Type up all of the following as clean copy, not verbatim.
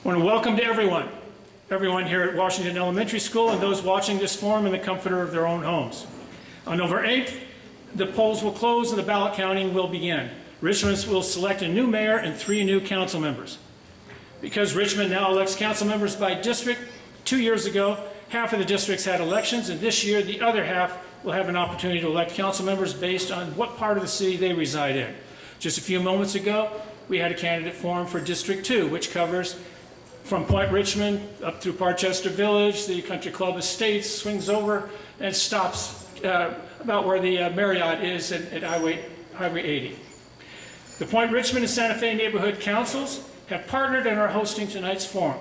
I want to welcome to everyone here at Washington Elementary School and those watching this forum in the comfort of their own homes. On November 8th, the polls will close and the ballot counting will begin. Richmond will select a new mayor and 3 new council members. Because Richmond now elects council members by district, 2 years ago, half of the districts had elections, and this year the other half will have an opportunity to elect council members based on what part of the city they reside in. Just a few moments ago, we had a candidate forum for District 2, which covers from Point Richmond up through Parchester Village, the Country Club Estates, swings over and stops about where the Marriott is at Highway 80. The Point Richmond and Santa Fe neighborhood councils have partnered and are hosting tonight's forum.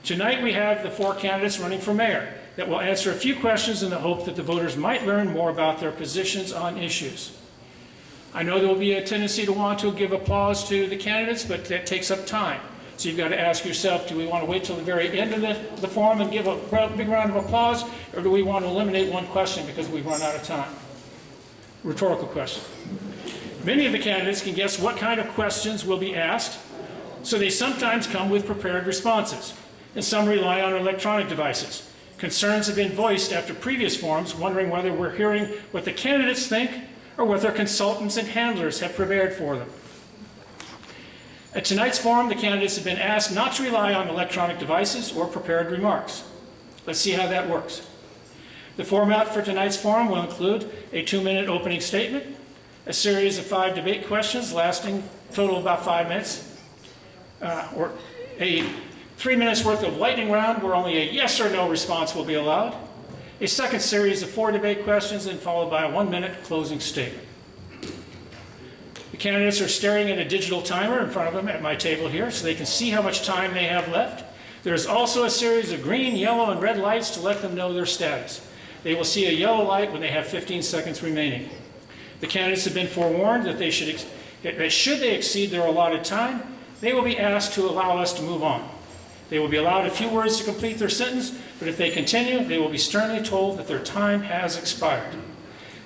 Tonight we have the 4 candidates running for mayor that will answer a few questions in the hope that the voters might learn more about their positions on issues. I know there will be a tendency to want to give applause to the candidates, but that takes up time. So you've got to ask yourself, do we want to wait till the very end of the forum and give a big round of applause, or do we want to eliminate one question because we've run out of time? Rhetorical question. Many of the candidates can guess what kind of questions will be asked, so they sometimes come with prepared responses, and some rely on electronic devices. Concerns have been voiced after previous forums, wondering whether we're hearing what the candidates think or what their consultants and handlers have prepared for them. At tonight's forum, the candidates have been asked not to rely on electronic devices or prepared remarks. Let's see how that works. The format for tonight's forum will include a 2-minute opening statement, a series of 5 debate questions lasting a total of about 5 minutes, or a 3 minutes worth of lightning round where only a yes or no response will be allowed, a second series of 4 debate questions, and followed by a 1-minute closing statement. The candidates are staring at a digital timer in front of them at my table here so they can see how much time they have left. There's also a series of green, yellow, and red lights to let them know their status. They will see a yellow light when they have 15 seconds remaining. The candidates have been forewarned that should they exceed their allotted time, they will be asked to allow us to move on. They will be allowed a few words to complete their sentence, but if they continue, they will be sternly told that their time has expired.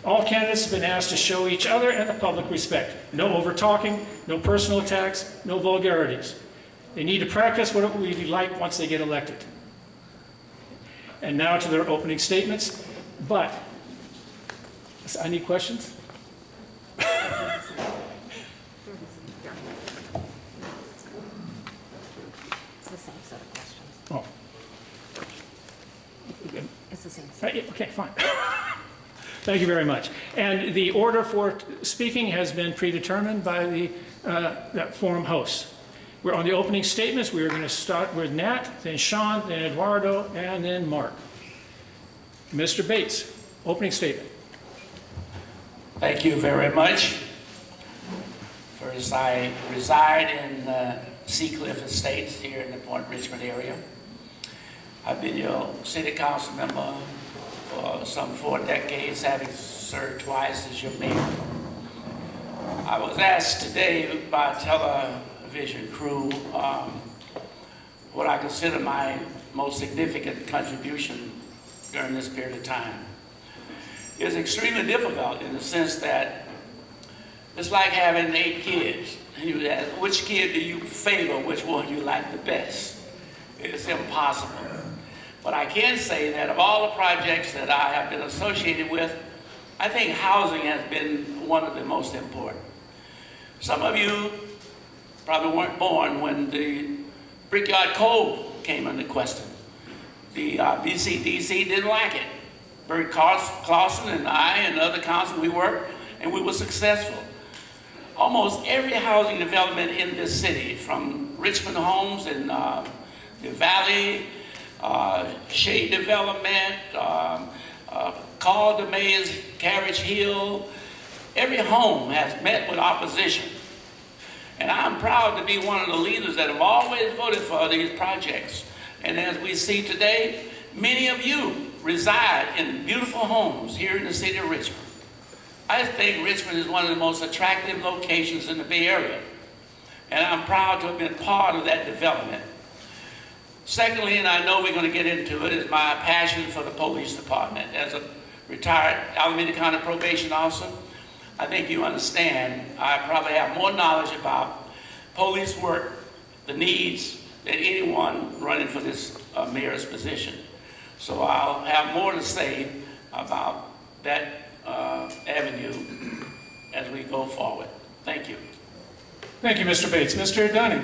All candidates have been asked to show each other and the public respect. No over-talking, no personal attacks, no vulgarities. They need to practice what it will be like once they get elected. And now to their opening statements, but I need questions? It's the same set of questions. Oh. It's the same set. Okay, fine. Thank you very much. And the order for speaking has been predetermined by the forum hosts. We're on the opening statements. We are going to start with Nat, then Sean, then Eduardo, and then Mark. Mr. Bates, opening statement. Thank you very much. First, I reside in Seacliff Estates here in the Point Richmond area. I've been your city council member for some 4 decades, having served twice as your mayor. I was asked today by a television crew what I consider my most significant contribution during this period of time. It's extremely difficult in the sense that it's like having 8 kids. You ask, which kid do you favor, which one you like the best? It's impossible. But I can say that of all the projects that I have been associated with, I think housing has been one of the most important. Some of you probably weren't born when the Brickyard Code came into question. The BCDC didn't like it. Bert Clausen and I and other council, we worked and we were successful. Almost every housing development in this city, from Richmond Homes in the Valley, Shade Development, Carl DeMay's Carriage Hill, every home has met with opposition. And I'm proud to be one of the leaders that have always voted for these projects. And as we see today, many of you reside in beautiful homes here in the city of Richmond. I think Richmond is one of the most attractive locations in the Bay Area. And I'm proud to have been part of that development. Secondly, and I know we're going to get into it, is my passion for the police department. As a retired Alameda County probation officer, I think you understand I probably have more knowledge about police work, the needs, than anyone running for this mayor's position. So I'll have more to say about that avenue as we go forward. Thank you. Thank you, Mr. Bates. Mr. Dunning.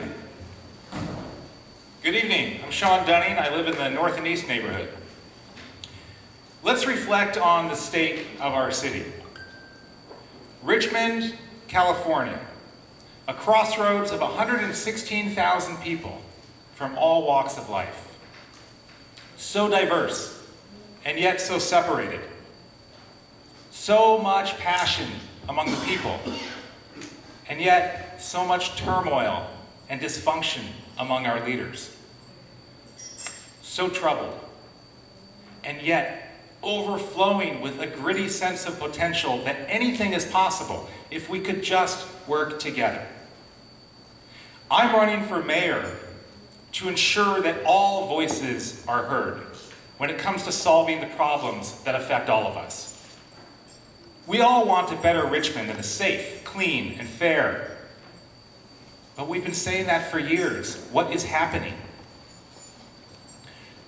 Good evening. I'm Sean Dunning. I live in the North and East neighborhood. Let's reflect on the state of our city. Richmond, California, a crossroads of 116,000 people from all walks of life. So diverse, and yet so separated. So much passion among the people, and yet so much turmoil and dysfunction among our leaders. So troubled, and yet overflowing with a gritty sense of potential that anything is possible if we could just work together. I'm running for mayor to ensure that all voices are heard when it comes to solving the problems that affect all of us. We all want a better Richmond that is safe, clean, and fair. But we've been saying that for years. What is happening?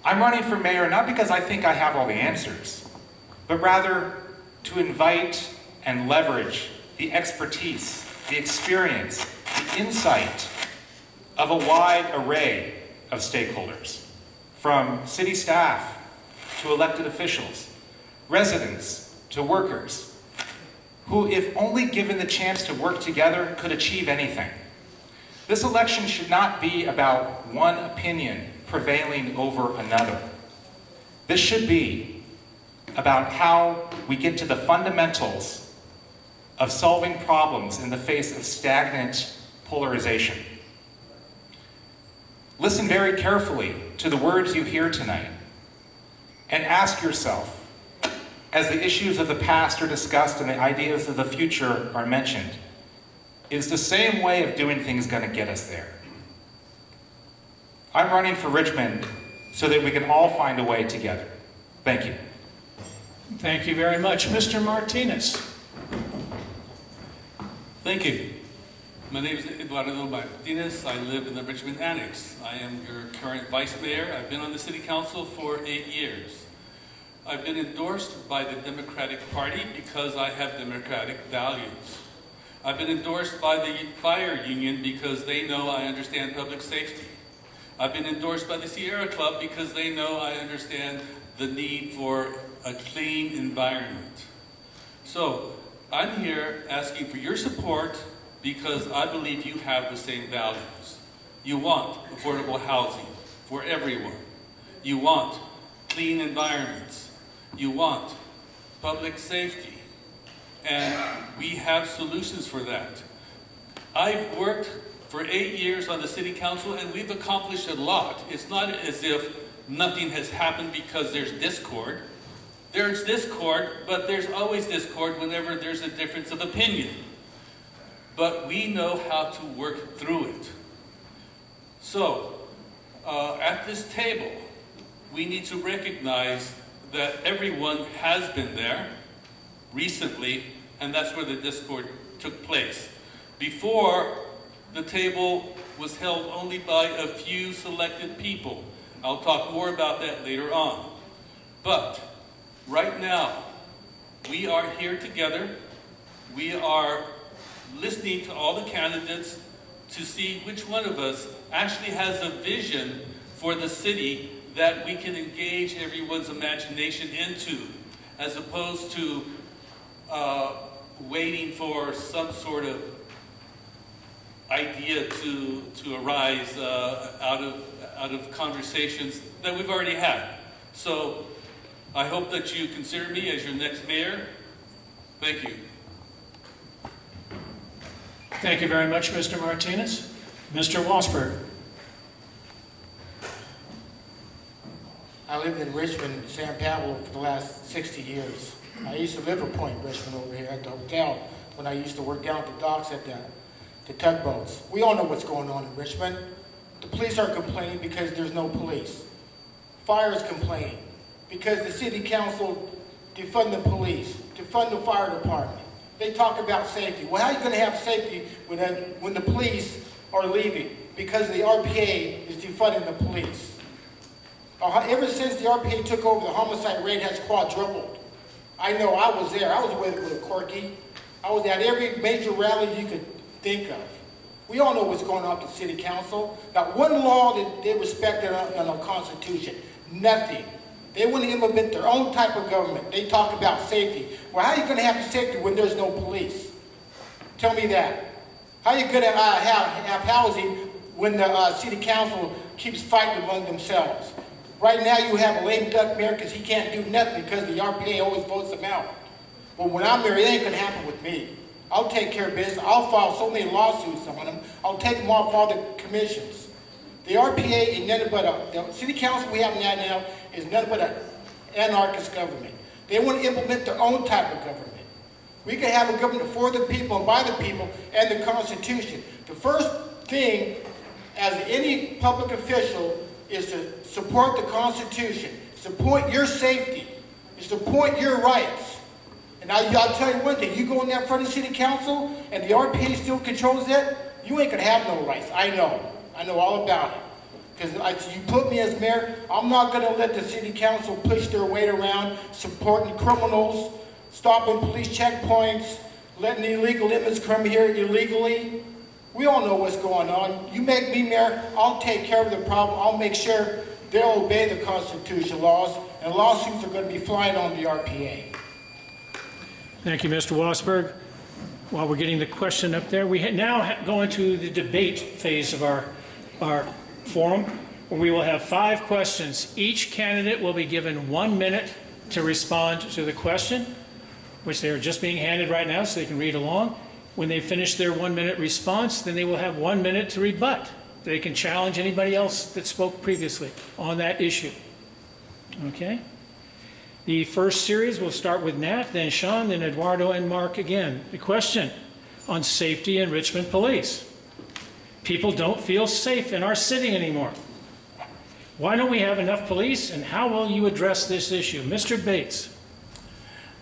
I'm running for mayor not because I think I have all the answers, but rather to invite and leverage the expertise, the experience, the insight of a wide array of stakeholders, from city staff to elected officials, residents to workers, who, if only given the chance to work together, could achieve anything. This election should not be about one opinion prevailing over another. This should be about how we get to the fundamentals of solving problems in the face of stagnant polarization. Listen very carefully to the words you hear tonight and ask yourself, as the issues of the past are discussed and the ideas of the future are mentioned, is the same way of doing things going to get us there? I'm running for Richmond so that we can all find a way together. Thank you. Thank you very much. Mr. Martinez. Thank you. My name is Eduardo Martinez. I live in the Richmond Annex. I am your current vice mayor. I've been on the city council for 8 years. I've been endorsed by the Democratic Party because I have democratic values. I've been endorsed by the fire union because they know I understand public safety. I've been endorsed by the Sierra Club because they know I understand the need for a clean environment. So I'm here asking for your support because I believe you have the same values. You want affordable housing for everyone. You want clean environments. You want public safety. And we have solutions for that. I've worked for 8 years on the city council and we've accomplished a lot. It's not as if nothing has happened because there's discord. There's discord, but there's always discord whenever there's a difference of opinion. But we know how to work through it. So, at this table, we need to recognize that everyone has been there recently, and that's where the discord took place. Before, the table was held only by a few selected people. I'll talk more about that later on. But right now, we are here together. We are listening to all the candidates to see which one of us actually has a vision for the city that we can engage everyone's imagination into, as opposed to waiting for some sort of idea to arise out of conversations that we've already had. So I hope that you consider me as your next mayor. Thank you. Thank you very much, Mr. Martinez. Mr. Wasberg. I lived in Richmond, San Pablo for the last 60 years. I used to live at Point Richmond over here at the hotel when I used to work down at the docks at the tugboats. We all know what's going on in Richmond. The police are complaining because there's no police. Fire is complaining because the city council defund the police, defund the fire department. They talk about safety. Well, how are you going to have safety when the police are leaving? Because the RPA is defunding the police. Ever since the RPA took over, the homicide rate has quadrupled. I know, I was there. I was with a Corky. I was at every major rally you could think of. We all know what's going on at the city council. Not one law that they respected on our Constitution. Nothing. They want to implement their own type of government. They talk about safety. Well, how are you going to have safety when there's no police? Tell me that. How are you going to have housing when the city council keeps fighting among themselves? Right now you have a lame duck mayor because he can't do nothing because the RPA always votes him out. But when I'm there, it ain't going to happen with me. I'll take care of business. I'll file so many lawsuits on them. I'll take them off all the commissions. The RPA is nothing but the city council we have now is nothing but an anarchist government. They want to implement their own type of government. We can have a government for the people and by the people and the Constitution. The first thing as any public official is to support the Constitution, support your safety, support your rights. And I'll tell you one thing, you go in there in front of the city council and the RPA still controls that, you ain't gonna have no rights. I know all about it. Because you put me as mayor, I'm not gonna let the city council push their weight around supporting criminals, stopping police checkpoints, letting illegal immigrants come here illegally. We all know what's going on. You make me mayor, I'll take care of the problem. I'll make sure they'll obey the Constitution laws, and lawsuits are going to be flying on the RPA. Thank you, Mr. Wassberg. While we're getting the question up there, we now go into the debate phase of our forum, where we will have 5 questions. Each candidate will be given 1 minute to respond to the question, which they are just being handed right now so they can read along. When they finish their 1 minute response, then they will have 1 minute to rebut. They can challenge anybody else that spoke previously on that issue. Okay? The first series will start with Nat, then Sean, then Eduardo, and Mark again. The question on safety in Richmond Police. People don't feel safe in our city anymore. Why don't we have enough police, and how will you address this issue? Mr. Bates.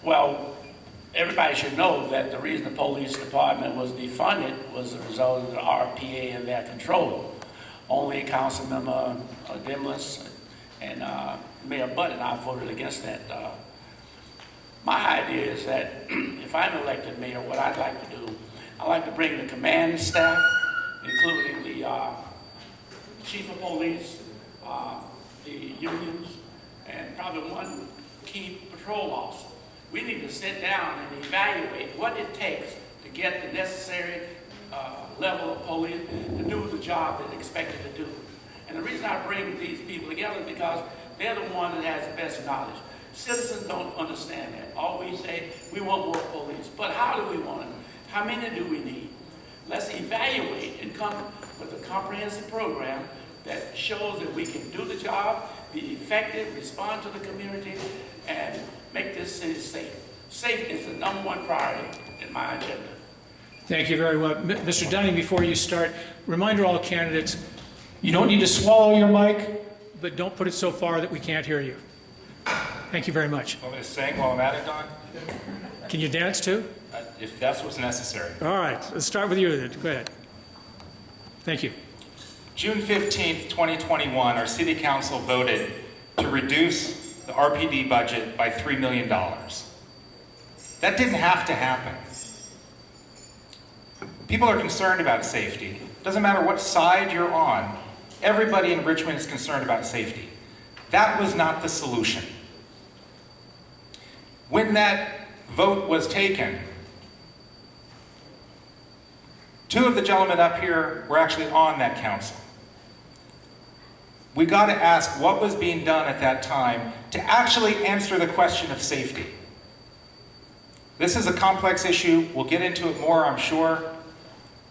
Well, everybody should know that the reason the police department was defunded was the result of the RPA and their control. Only Councilmember Dimlis and Mayor Butt and I voted against that. My idea is that if I'm elected mayor, what I'd like to do, I'd like to bring the command staff, including the chief of police, the unions, and probably one key patrol officer. We need to sit down and evaluate what it takes to get the necessary level of police to do the job they're expected to do. And the reason I bring these people together is because they're the one that has the best knowledge. Citizens don't understand that. All we say, we want more police. But how do we want it? How many do we need? Let's evaluate and come with a comprehensive program that shows that we can do the job, be effective, respond to the community, and make this city safe. Safe is the #1 priority in my agenda. Thank you very much. Mr. Dunning, before you start, reminder all candidates, you don't need to swallow your mic, but don't put it so far that we can't hear you. Thank you very much. Want me to sing while I'm at it, Don? Can you dance too? If that's what's necessary. All right, let's start with you then. Go ahead. Thank you. June 15th, 2021, our city council voted to reduce the RPD budget by $3 million. That didn't have to happen. People are concerned about safety. It doesn't matter what side you're on, everybody in Richmond is concerned about safety. That was not the solution. When that vote was taken, 2 of the gentlemen up here were actually on that council. We got to ask what was being done at that time to actually answer the question of safety. This is a complex issue. We'll get into it more, I'm sure.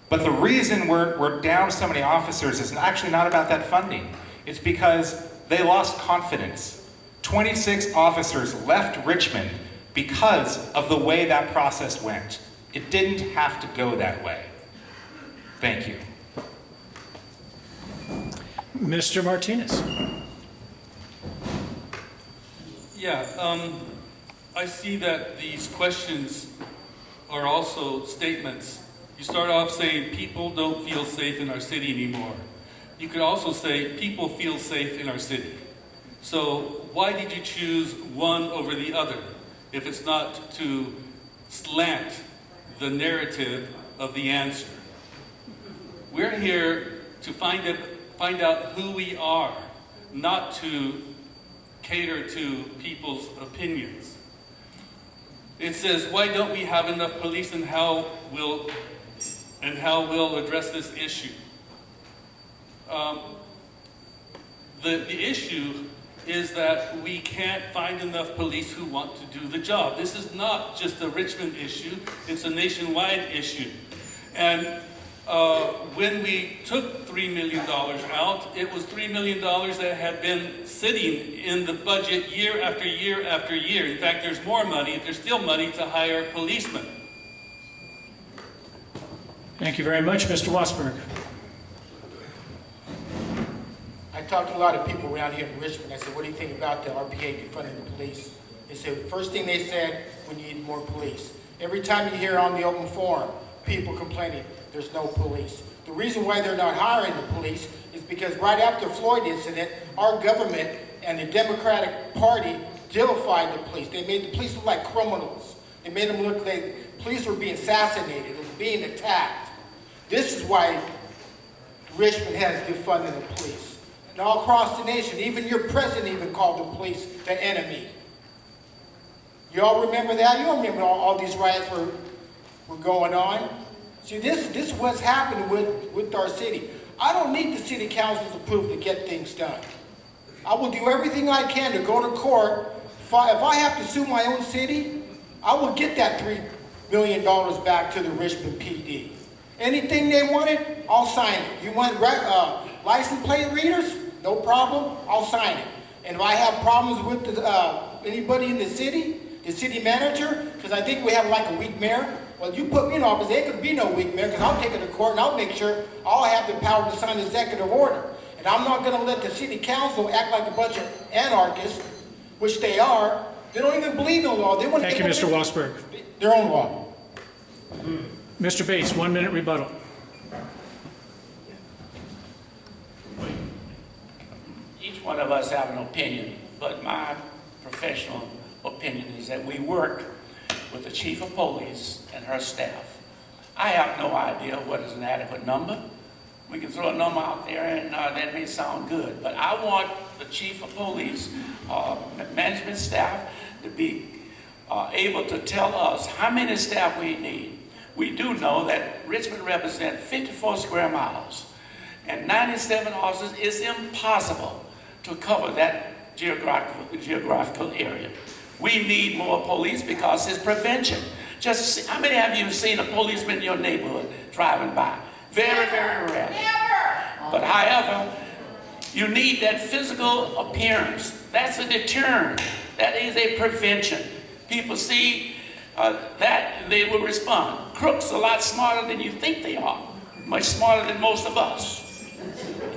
But the reason we're down so many officers is actually not about that funding. It's because they lost confidence. 26 officers left Richmond because of the way that process went. It didn't have to go that way. Thank you. Mr. Martinez. Yeah, I see that these questions are also statements. You start off saying people don't feel safe in our city anymore. you could also say people feel safe in our city. So why did you choose one over the other if it's not to slant the narrative of the answer? We're here to find out who we are, not to cater to people's opinions. It says, why don't we have enough police, and how we'll address this issue? The issue is that we can't find enough police who want to do the job. This is not just a Richmond issue, it's a nationwide issue. And when we took $3 million out, it was $3 million that had been sitting in the budget year after year after year. In fact, there's more money, there's still money to hire policemen. Thank you very much, Mr. Wasberg. I talked to a lot of people around here in Richmond. I said, what do you think about the RPA defunding the police? They said, first thing they said, we need more police. Every time you hear on the open forum, people complaining, there's no police. The reason why they're not hiring the police is because right after the Floyd incident, our government and the Democratic Party vilified the police. They made the police look like criminals. They made them look like police were being assassinated, being attacked. This is why Richmond has defunded the police. And all across the nation, even your president even called the police the enemy. You all remember that? You don't remember all these riots were going on? See, this is what's happening with our city. I don't need the city council's approval to get things done. I will do everything I can to go to court. If I have to sue my own city, I will get that $3 million back to the Richmond PD. Anything they wanted, I'll sign it. You want license plate readers? No problem, I'll sign it. And if I have problems with anybody in the city manager, because I think we have like a weak mayor, well, you put me in office, there could be no weak mayor, because I'll take it to court and I'll make sure I'll have the power to sign the executive order. And I'm not going to let the city council act like a bunch of anarchists, which they are. They don't even believe in law. Thank you, Mr. Wasberg. Their own law. Mr. Bates, 1 minute rebuttal. Each one of us have an opinion, but my professional opinion is that we work with the chief of police and her staff. I have no idea what is an adequate number. We can throw a number out there and that may sound good, but I want the chief of police, management staff to be able to tell us how many staff we need. We do know that Richmond represents 54 square miles, and 97 officers is impossible to cover that geographical area. We need more police because it's prevention. Just see, how many of you have seen a policeman in your neighborhood driving by? Very, very rarely. But however, you need that physical appearance. That's a deterrent. That is a prevention. People see that, they will respond. Crooks are a lot smarter than you think they are. Much smarter than most of us.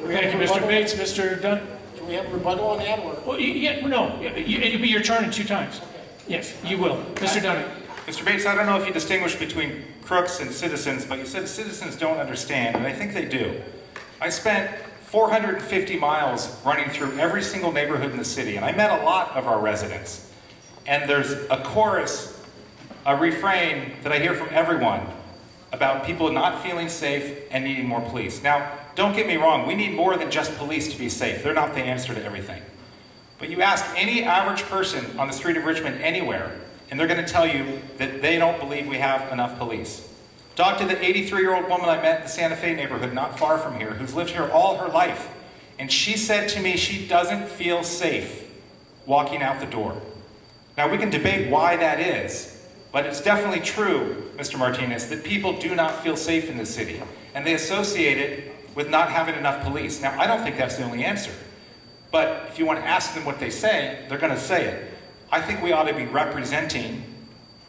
Thank you, Mr. Bates. Mr. Dunn? Do we have a rebuttal on that? Or? Well, no, it'll be your turn in 2 times. Yes, you will. Mr. Dunn? Mr. Bates, I don't know if you distinguish between crooks and citizens, but you said citizens don't understand, and I think they do. I spent 450 miles running through every single neighborhood in the city, and I met a lot of our residents. And there's a chorus, a refrain that I hear from everyone about people not feeling safe and needing more police. Now, don't get me wrong, we need more than just police to be safe. They're not the answer to everything. But you ask any average person on the street of Richmond anywhere, and they're going to tell you that they don't believe we have enough police. Talk to the 83-year-old woman I met in the Santa Fe neighborhood not far from here, who's lived here all her life. And she said to me she doesn't feel safe walking out the door. Now, we can debate why that is, but it's definitely true, Mr. Martinez, that people do not feel safe in this city. And they associate it with not having enough police. Now, I don't think that's the only answer. But if you want to ask them what they say, they're going to say it. I think we ought to be representing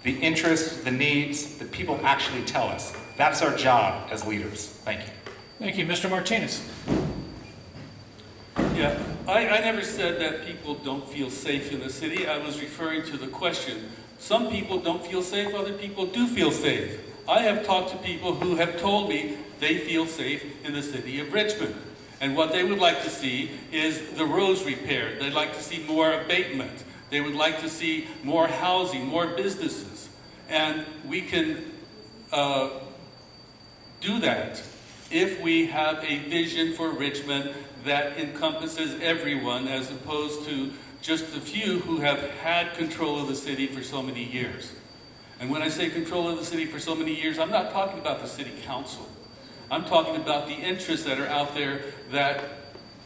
the interests, the needs that people actually tell us. That's our job as leaders. Thank you. Thank you. Mr. Martinez? Yeah, I never said that people don't feel safe in the city. I was referring to the question. Some people don't feel safe, other people do feel safe. I have talked to people who have told me they feel safe in the city of Richmond. And what they would like to see is the roads repaired. They'd like to see more abatement. They would like to see more housing, more businesses. And we can do that if we have a vision for Richmond that encompasses everyone, as opposed to just the few who have had control of the city for so many years. And when I say control of the city for so many years, I'm not talking about the city council. I'm talking about the interests that are out there that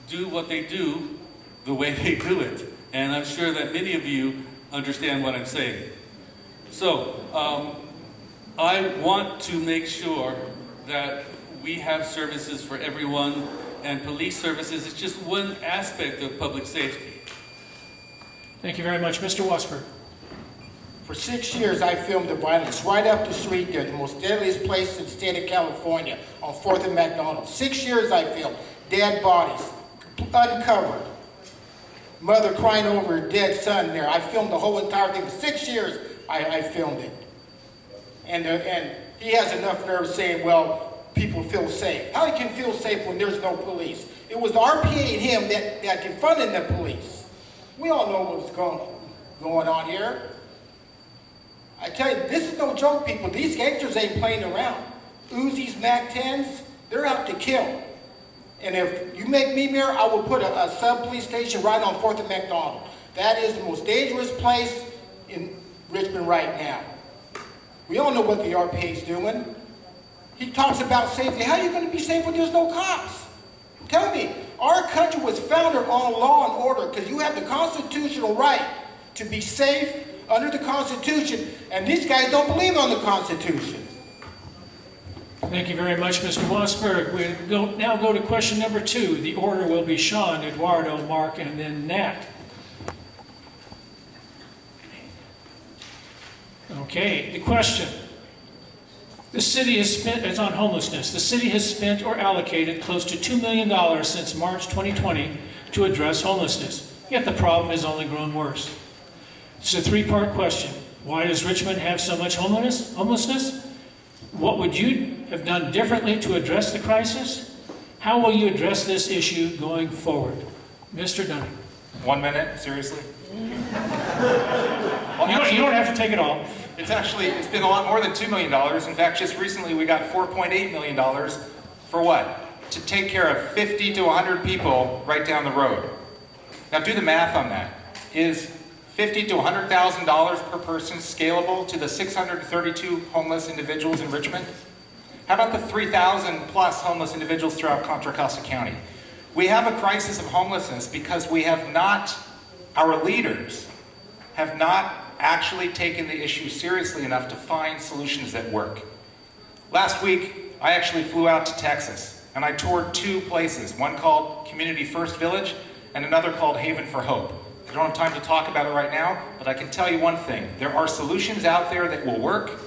do what they do the way they do it. And I'm sure that many of you understand what I'm saying. So, I want to make sure that we have services for everyone, and police services is just one aspect of public safety. Thank you very much. Mr. Wasberg. For 6 years, I filmed the violence right up the street there, the most deadliest place in the state of California, on 4th and McDonald. 6 years I filmed. Dead bodies, uncovered. Mother crying over her dead son there. I filmed the whole entire thing. For 6 years, I filmed it. And he has enough nerve saying, well, people feel safe. How can you feel safe when there's no police? It was the RPA and him that confronted the police. We all know what's going on here. I tell you, this is no joke, people. These gangsters ain't playing around. Uzis, MAC-10s, they're out to kill. And if you make me mayor, I will put a sub-police station right on 4th and McDonald. That is the most dangerous place in Richmond right now. We all know what the RPA is doing. He talks about safety. How are you going to be safe when there's no cops? Tell me, our country was founded on law and order because you have the constitutional right to be safe under the Constitution, and these guys don't believe on the Constitution. Thank you very much, Mr. Wasberg. We now go to question number 2. The order will be Sean, Eduardo, Mark, and then Nat. Okay, the question. The city has spent, it's on homelessness. The city has spent or allocated close to $2 million since March 2020 to address homelessness. Yet the problem has only grown worse. It's a 3-part question. Why does Richmond have so much homelessness? What would you have done differently to address the crisis? How will you address this issue going forward? Mr. Dunning. 1 minute, seriously? You don't have to take it all. It's been a lot more than $2 million. In fact, just recently we got $4.8 million for what? To take care of 50 to 100 people right down the road. Now do the math on that. Is $50,000 to $100,000 per person scalable to the 632 homeless individuals in Richmond? How about the 3,000 plus homeless individuals throughout Contra Costa County? We have a crisis of homelessness because we have not, our leaders have not actually taken the issue seriously enough to find solutions that work. Last week, I actually flew out to Texas and I toured 2 places, one called Community First Village and another called Haven for Hope. I don't have time to talk about it right now, but I can tell you one thing. There are solutions out there that will work.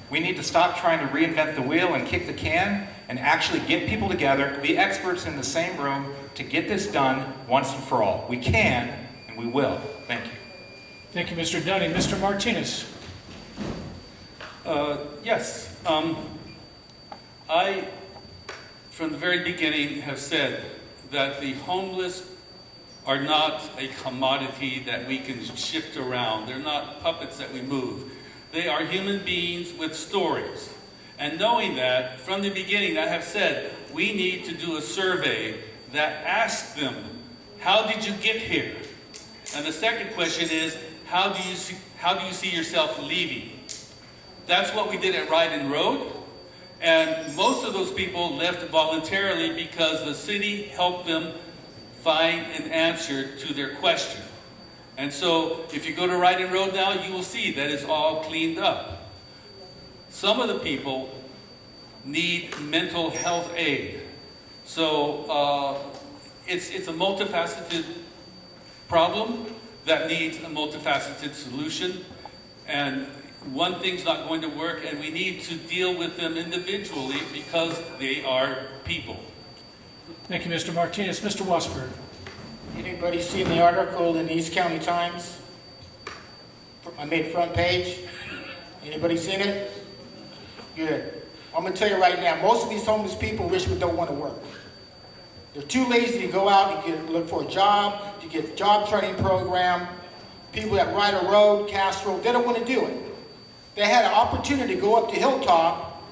We need to stop trying to reinvent the wheel and kick the can and actually get people together, the experts in the same room, to get this done once and for all. We can, and we will. Thank you. Thank you, Mr. Dunning. Mr. Martinez. Yes. I, from the very beginning, have said that the homeless are not a commodity that we can shift around. They're not puppets that we move. They are human beings with stories. And knowing that, from the beginning, I have said we need to do a survey that asks them, how did you get here? And the second question is, how do you see yourself leaving? That's what we did at Ride and Road. And most of those people left voluntarily because the city helped them find an answer to their question. And so if you go to Ride and Road now, you will see that it's all cleaned up. Some of the people need mental health aid. So it's a multifaceted problem that needs a multifaceted solution. And one thing's not going to work, and we need to deal with them individually because they are people. Thank you, Mr. Martinez. Mr. Wasberg. Anybody seen the article in the East County Times? I made front page. Anybody seen it? Good. I'm going to tell you right now, most of these homeless people in Richmond don't want to work. They're too lazy to go out and look for a job, to get a job training program. People that ride a road, Castro, they don't want to do it. They had an opportunity to go up to Hilltop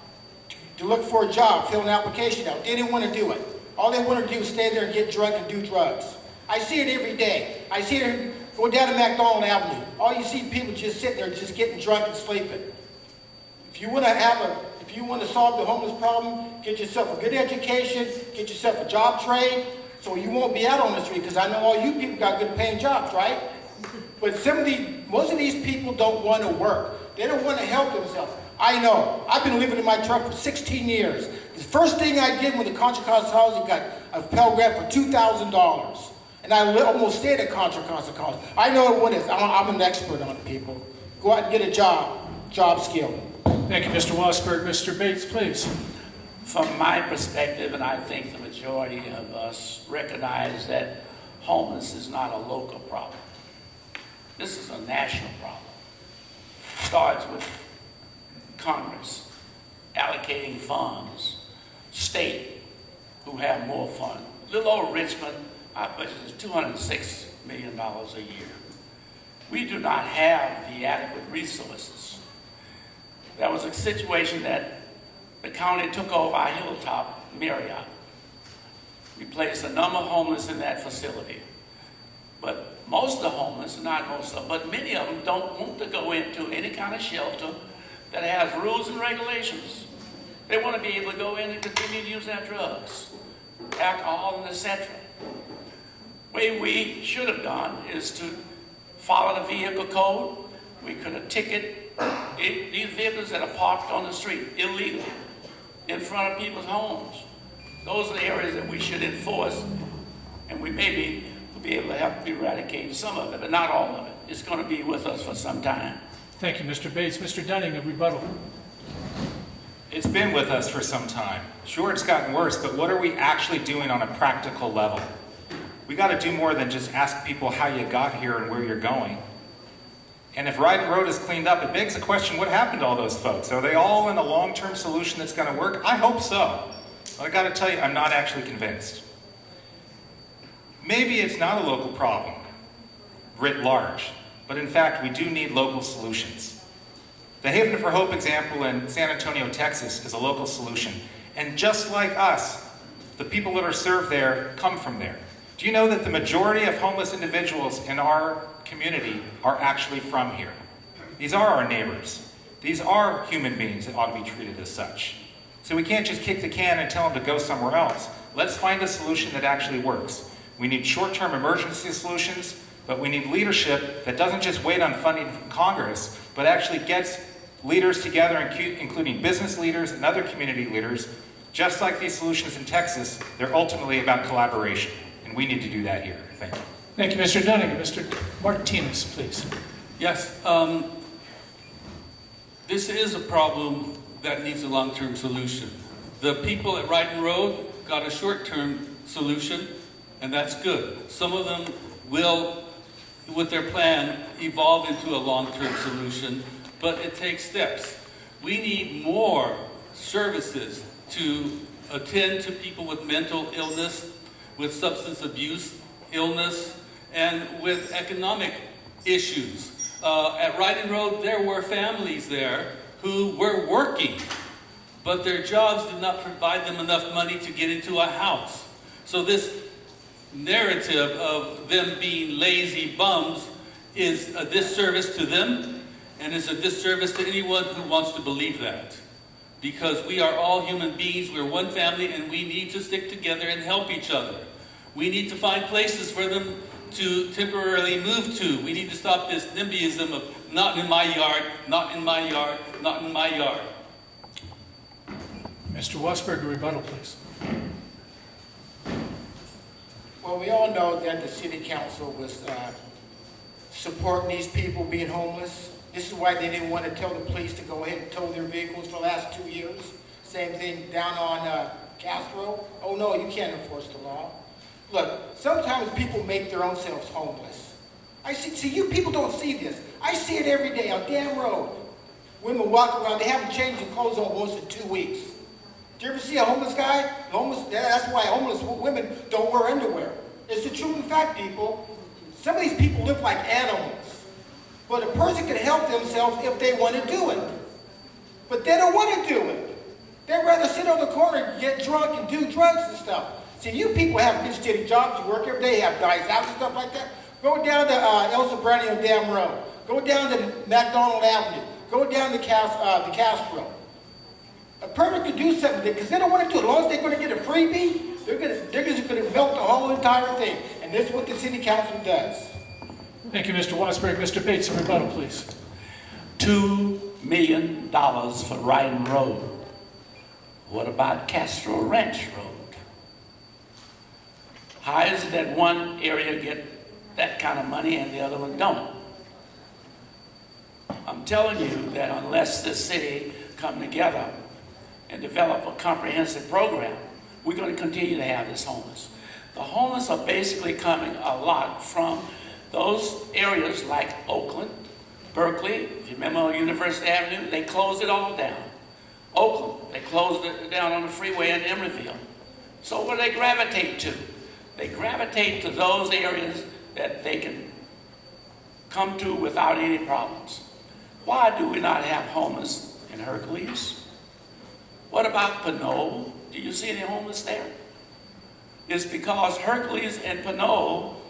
to look for a job, fill an application out. They didn't want to do it. All they wanted to do was stay there and get drunk and do drugs. I see it every day. I see it go down to McDonald Avenue. All you see people just sitting there just getting drunk and sleeping. If you want to solve the homeless problem, get yourself a good education, get yourself a job trade, so you won't be out on the street, because I know all you people got good paying jobs, right? But most of these people don't want to work. They don't want to help themselves. I know. I've been living in my truck for 16 years. The first thing I did when the Contra Costa Housing got a Pell Grant for $2,000. And I almost stayed at Contra Costa College. I know what it is. I'm an expert on it, people. Go out and get a job skill. Thank you, Mr. Wasberg. Mr. Bates, please. From my perspective, and I think the majority of us recognize that homeless is not a local problem. This is a national problem. It starts with Congress allocating funds, state who have more funds. Little old Richmond, our budget is $206 million a year. We do not have the adequate resources. There was a situation that the county took over our Hilltop Marriott. We placed a number of homeless in that facility. But most of the homeless, not most of them, but many of them don't want to go into any kind of shelter that has rules and regulations. They want to be able to go in and continue to use their drugs, alcohol, and etc. Way we should have done is to follow the vehicle code. We could have ticketed these vehicles that are parked on the street illegally in front of people's homes. Those are the areas that we should enforce, and we maybe will be able to help eradicate some of it, but not all of it. It's going to be with us for some time. Thank you, Mr. Bates. Mr. Dunning, a rebuttal. It's been with us for some time. Sure, it's gotten worse, but what are we actually doing on a practical level? We got to do more than just ask people how you got here and where you're going. And if Ryden Road is cleaned up, it begs the question, what happened to all those folks? Are they all in a long-term solution that's going to work? I hope so. But I got to tell you, I'm not actually convinced. Maybe it's not a local problem, writ large, but in fact, we do need local solutions. The Haven for Hope example in San Antonio, Texas is a local solution. And just like us, the people that are served there come from there. Do you know that the majority of homeless individuals in our community are actually from here? These are our neighbors. These are human beings that ought to be treated as such. So we can't just kick the can and tell them to go somewhere else. Let's find a solution that actually works. We need short-term emergency solutions, but we need leadership that doesn't just wait on funding from Congress, but actually gets leaders together, including business leaders and other community leaders. Just like these solutions in Texas, they're ultimately about collaboration. And we need to do that here. Thank you. Thank you, Mr. Dunning. Mr. Martinez, please. Yes, this is a problem that needs a long-term solution. The people at Ryden Road got a short-term solution, and that's good. Some of them will, with their plan, evolve into a long-term solution, but it takes steps. We need more services to attend to people with mental illness, with substance abuse illness, and with economic issues. At Ryden Road, there were families there who were working, but their jobs did not provide them enough money to get into a house. So this narrative of them being lazy bums is a disservice to them, and is a disservice to anyone who wants to believe that. Because we are all human beings, we're one family, and we need to stick together and help each other. We need to find places for them to temporarily move to. We need to stop this NIMBYism of not in my yard, not in my yard, not in my yard. Mr. Wasberg, a rebuttal, please. Well, we all know that the city council was supporting these people being homeless. This is why they didn't want to tell the police to go ahead and tow their vehicles for the last 2 years. Same thing down on Castro. Oh no, you can't enforce the law. Look, sometimes people make their own selves homeless. I see, you people don't see this. I see it every day on damn road. Women walk around, they haven't changed their clothes on once in 2 weeks. Do you ever see a homeless guy? That's why homeless women don't wear underwear. It's the true fact, people. Some of these people live like animals. But a person can help themselves if they want to do it. But they don't want to do it. They'd rather sit on the corner, get drunk, and do drugs and stuff. See, you people have good steady jobs, you work every day, have nice houses and stuff like that. Go down to El Sobrano Dam Road. Go down to McDonald Avenue. Go down to Castro. A person can do something because they don't want to do it. As long as they're going to get a freebie, they're just going to milk the whole entire thing. And this is what the city council does. Thank you, Mr. Wasberg. Mr. Bates, a rebuttal, please. $2 million for Ryden Road. What about Castro Ranch Road? How is it that one area get that kind of money and the other one don't? I'm telling you that unless this city come together and develop a comprehensive program, we're going to continue to have this homeless. The homeless are basically coming a lot from those areas like Oakland, Berkeley. If you remember on University Avenue, they closed it all down. Oakland, they closed it down on the freeway in Emeryville. So where do they gravitate to? They gravitate to those areas that they can come to without any problems. Why do we not have homeless in Hercules? What about Pinole? Do you see any homeless there? It's because Hercules and Pinole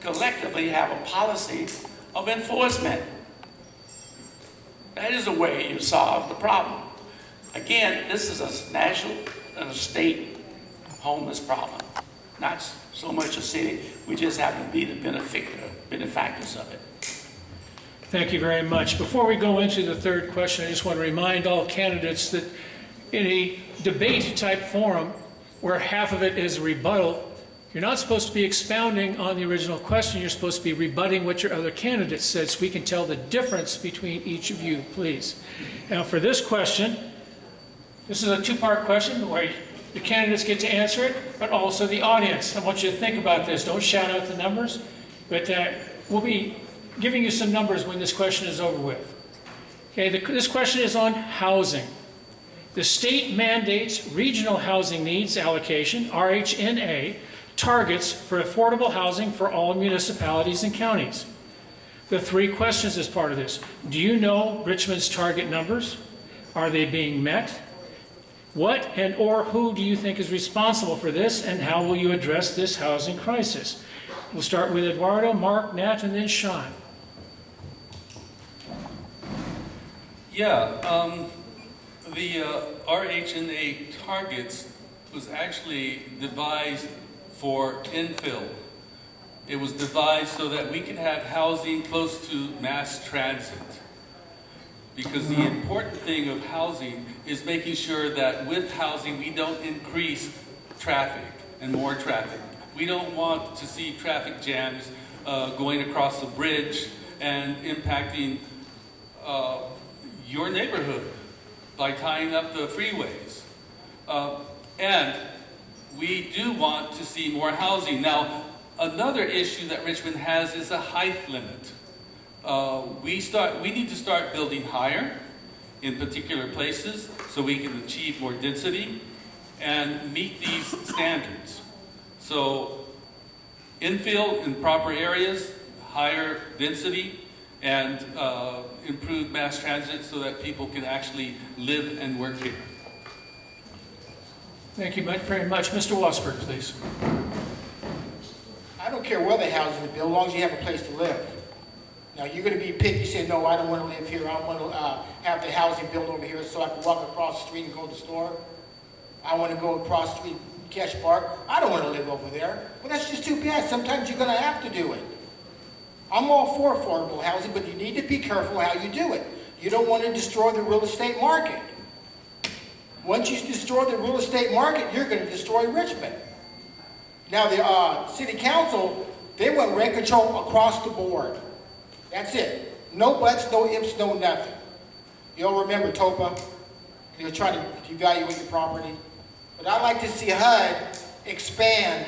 collectively have a policy of enforcement. That is a way you solve the problem. Again, this is a national and a state homeless problem. Not so much a city. We just happen to be the benefactors of it. Thank you very much. Before we go into the third question, I just want to remind all candidates that in a debate type forum where half of it is rebuttal, you're not supposed to be expounding on the original question. You're supposed to be rebutting what your other candidates said so we can tell the difference between each of you, please. Now for this question, this is a two-part question where the candidates get to answer it, but also the audience. I want you to think about this. Don't shout out the numbers, but we'll be giving you some numbers when this question is over with. Okay, this question is on housing. The state mandates regional housing needs allocation, RHNA, targets for affordable housing for all municipalities and counties. The three questions as part of this. Do you know Richmond's target numbers? Are they being met? What and or who do you think is responsible for this, and how will you address this housing crisis? We'll start with Eduardo, Mark, Nat, and then Sean. Yeah, the RHNA targets was actually devised for infill. It was devised so that we can have housing close to mass transit. Because the important thing of housing is making sure that with housing we don't increase traffic and more traffic. We don't want to see traffic jams going across the bridge and impacting your neighborhood by tying up the freeways. And we do want to see more housing. Now, another issue that Richmond has is a height limit. We need to start building higher in particular places so we can achieve more density and meet these standards. So infill in proper areas, higher density, and improved mass transit so that people can actually live and work here. Thank you very much. Mr. Wasberg, please. I don't care where the housing is built, as long as you have a place to live. Now, you're going to be picky, say, no, I don't want to live here. I want to have the housing built over here so I can walk across the street and go to the store. I want to go across the street, catch park. I don't want to live over there. Well, that's just too bad. Sometimes you're going to have to do it. I'm all for affordable housing, but you need to be careful how you do it. You don't want to destroy the real estate market. Once you destroy the real estate market, you're going to destroy Richmond. Now, the city council, they want rent control across the board. That's it. No buts, no ifs, no nothing. You all remember TOPA? They were trying to evaluate your property. But I'd like to see HUD expand.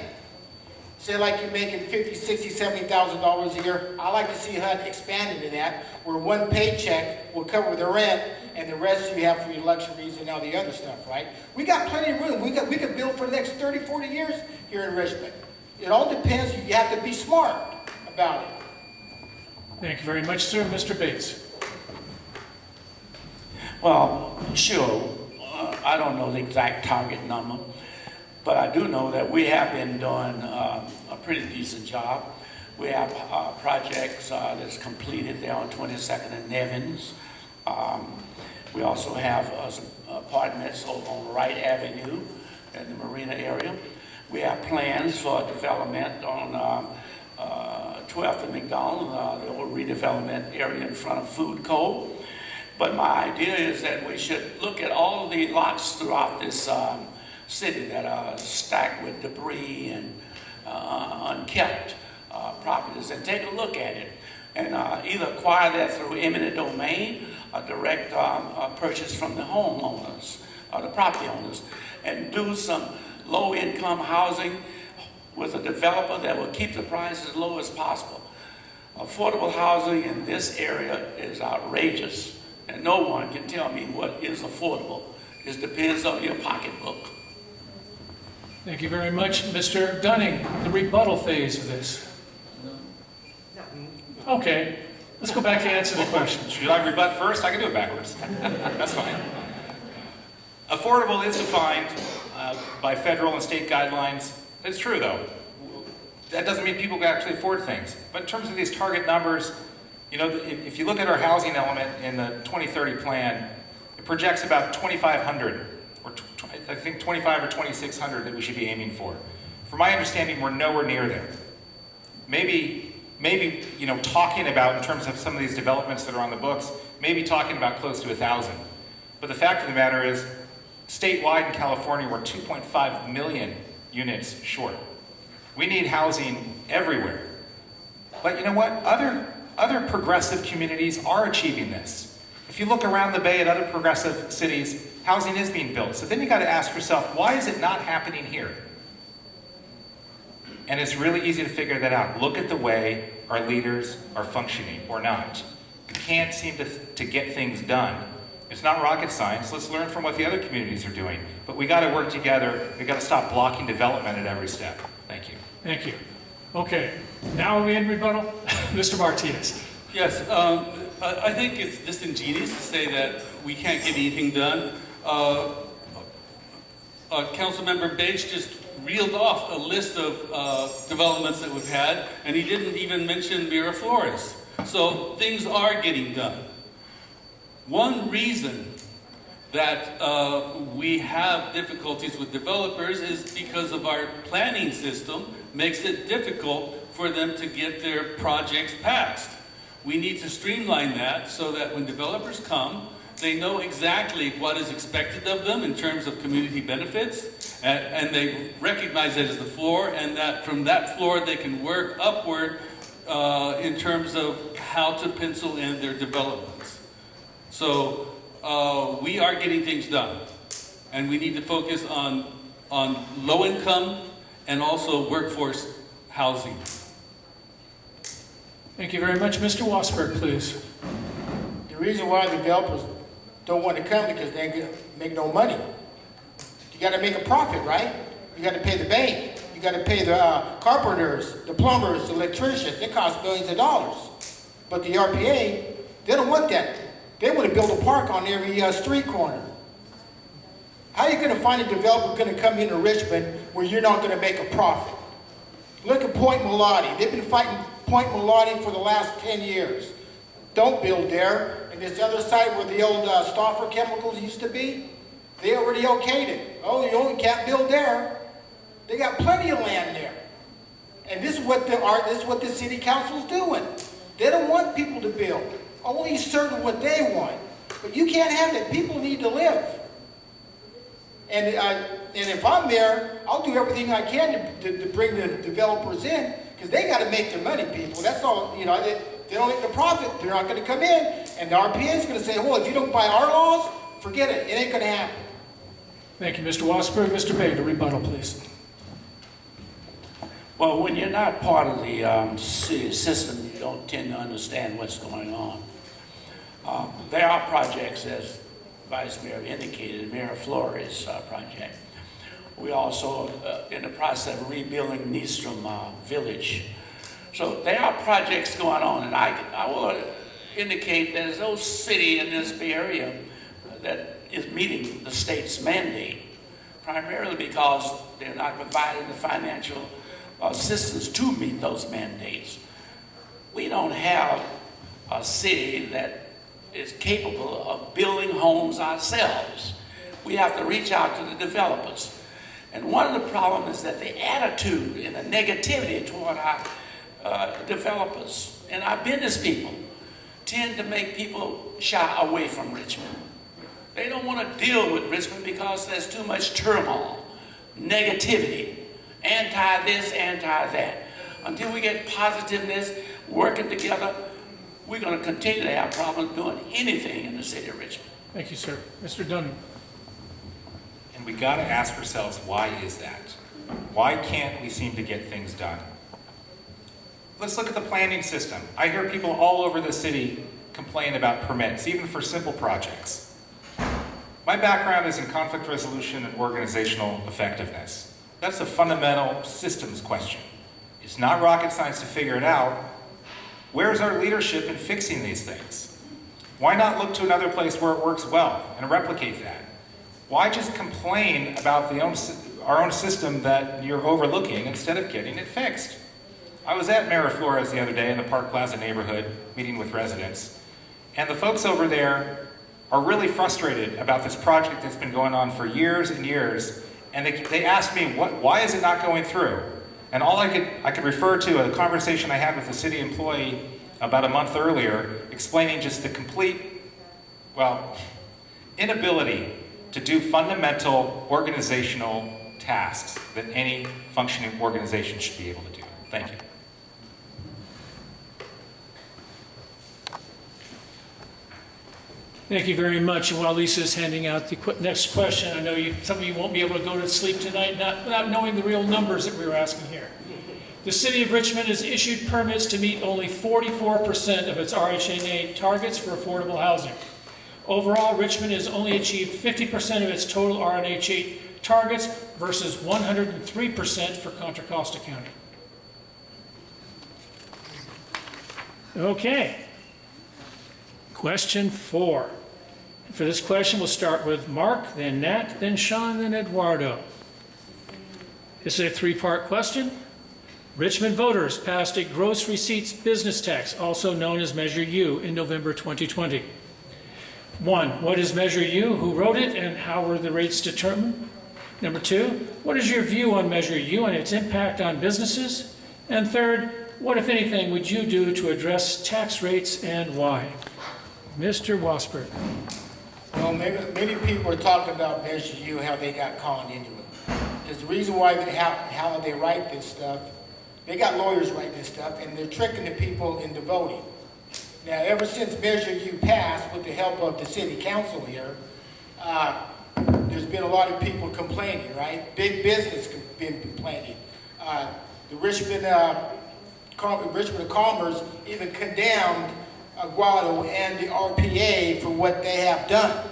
Say like you're making $50,000, $60,000, $70,000 a year. I'd like to see HUD expand into that, where one paycheck will cover the rent and the rest you have for your luxuries and all the other stuff, right? We got plenty of room. We could build for the next 30, 40 years here in Richmond. It all depends. You have to be smart about it. Thank you very much, sir. Mr. Bates. Well, sure, I don't know the exact target number, but I do know that we have been doing a pretty decent job. We have projects that's completed there on 22nd and Nevins. We also have some apartments over on Wright Avenue in the Marina area. We have plans for development on 12th and McDonald, the old redevelopment area in front of Food Co. But my idea is that we should look at all the lots throughout this city that are stacked with debris and unkept properties and take a look at it and either acquire that through eminent domain or direct purchase from the homeowners or the property owners and do some low-income housing with a developer that will keep the prices as low as possible. Affordable housing in this area is outrageous, and no one can tell me what is affordable. It depends on your pocketbook. Thank you very much. Mr. Dunning, the rebuttal phase of this. Okay, let's go back to answer the question. Should I rebut first? I can do it backwards. That's fine. Affordable is defined by federal and state guidelines. It's true, though. That doesn't mean people can actually afford things. But in terms of these target numbers, you know, if you look at our housing element in the 2030 plan, it projects about 2,500, or I think 25 or 2,600 that we should be aiming for. From my understanding, we're nowhere near there. Maybe, you know, talking about, in terms of some of these developments that are on the books, maybe talking about close to 1,000. But the fact of the matter is, statewide in California, we're 2.5 million units short. We need housing everywhere. But you know what? Other progressive communities are achieving this. If you look around the Bay at other progressive cities, housing is being built. So then you got to ask yourself, why is it not happening here? And it's really easy to figure that out. Look at the way our leaders are functioning or not. We can't seem to get things done. It's not rocket science. Let's learn from what the other communities are doing. But we got to work together. We got to stop blocking development at every step. Thank you. Thank you. Okay, now are we in rebuttal? Mr. Martinez. Yes, I think it's disingenuous to say that we can't get anything done. Councilmember Bates just reeled off a list of developments that we've had, and he didn't even mention Miraflores. So things are getting done. One reason that we have difficulties with developers is because of our planning system makes it difficult for them to get their projects passed. We need to streamline that so that when developers come, they know exactly what is expected of them in terms of community benefits, and they recognize it as the floor, and that from that floor they can work upward in terms of how to pencil in their developments. So we are getting things done, and we need to focus on low income and also workforce housing. Thank you very much. Mr. Wasberg, please. The reason why the developers don't want to come because they ain't make no money. You got to make a profit, right? You got to pay the bank. You got to pay the carpenters, the plumbers, the electricians. It costs millions of dollars. But the RPA, they don't want that. They want to build a park on every street corner. How are you going to find a developer going to come into Richmond where you're not going to make a profit? Look at Point Melody. They've been fighting Point Melody for the last 10 years. Don't build there. And this other site where the old Stauffer Chemicals used to be, they already okayed it. Oh, you only can't build there. They got plenty of land there. And this is what the city council's doing. They don't want people to build. Only certain what they want. But you can't have that. People need to live. And if I'm there, I'll do everything I can to bring the developers in, because they got to make their money, people. That's all, you know, they don't make the profit, they're not going to come in. And the RPA is going to say, well, if you don't buy our laws, forget it. It ain't going to happen. Thank you, Mr. Wasberg. Mr. Bay, to rebuttal, please. Well, when you're not part of the city system, you don't tend to understand what's going on. There are projects, as Vice Mayor indicated, Mayor Flores project. We also in the process of rebuilding Nystrom Village. So there are projects going on, and I will indicate there's no city in this Bay Area that is meeting the state's mandate, primarily because they're not providing the financial assistance to meet those mandates. We don't have a city that is capable of building homes ourselves. We have to reach out to the developers. And one of the problems is that the attitude and the negativity toward our developers and our business people tend to make people shy away from Richmond. They don't want to deal with Richmond because there's too much turmoil, negativity, anti-this, anti-that. Until we get positiveness, working together, we're going to continue to have problems doing anything in the city of Richmond. Thank you, sir. Mr. Dunham. And we got to ask ourselves, why is that? Why can't we seem to get things done? Let's look at the planning system. I hear people all over the city complain about permits, even for simple projects. My background is in conflict resolution and organizational effectiveness. That's a fundamental systems question. It's not rocket science to figure it out. Where's our leadership in fixing these things? Why not look to another place where it works well and replicate that? Why just complain about our own system that you're overlooking instead of getting it fixed? I was at Mayor Flores the other day in the Park Plaza neighborhood meeting with residents, and the folks over there are really frustrated about this project that's been going on for years and years, and they asked me, why is it not going through? And all I could refer to a conversation I had with a city employee about a month earlier, explaining just the complete, inability to do fundamental organizational tasks that any functioning organization should be able to do. Thank you. Thank you very much. And while Lisa's handing out the next question, I know some of you won't be able to go to sleep tonight without knowing the real numbers that we were asking here. The City of Richmond has issued permits to meet only 44% of its RHNA targets for affordable housing. Overall, Richmond has only achieved 50% of its total RNHA targets versus 103% for Contra Costa County. Okay. Question 4. For this question, we'll start with Mark, then Nat, then Sean, then Eduardo. This is a 3-part question. Richmond voters passed a gross receipts business tax, also known as Measure U, in November 2020. 1, what is Measure U? Who wrote it, and how were the rates determined? Number 2, what is your view on Measure U and its impact on businesses? And 3rd, what, if anything, would you do to address tax rates and why? Mr. Wasberg. Well, many people are talking about Measure U, how they got conned into it. Because the reason why how they write this stuff, they got lawyers writing this stuff, and they're tricking the people into voting. Now, ever since Measure U passed, with the help of the city council here, there's been a lot of people complaining, right? Big business been complaining. The Richmond of Commerce even condemned Aguado and the RPA for what they have done.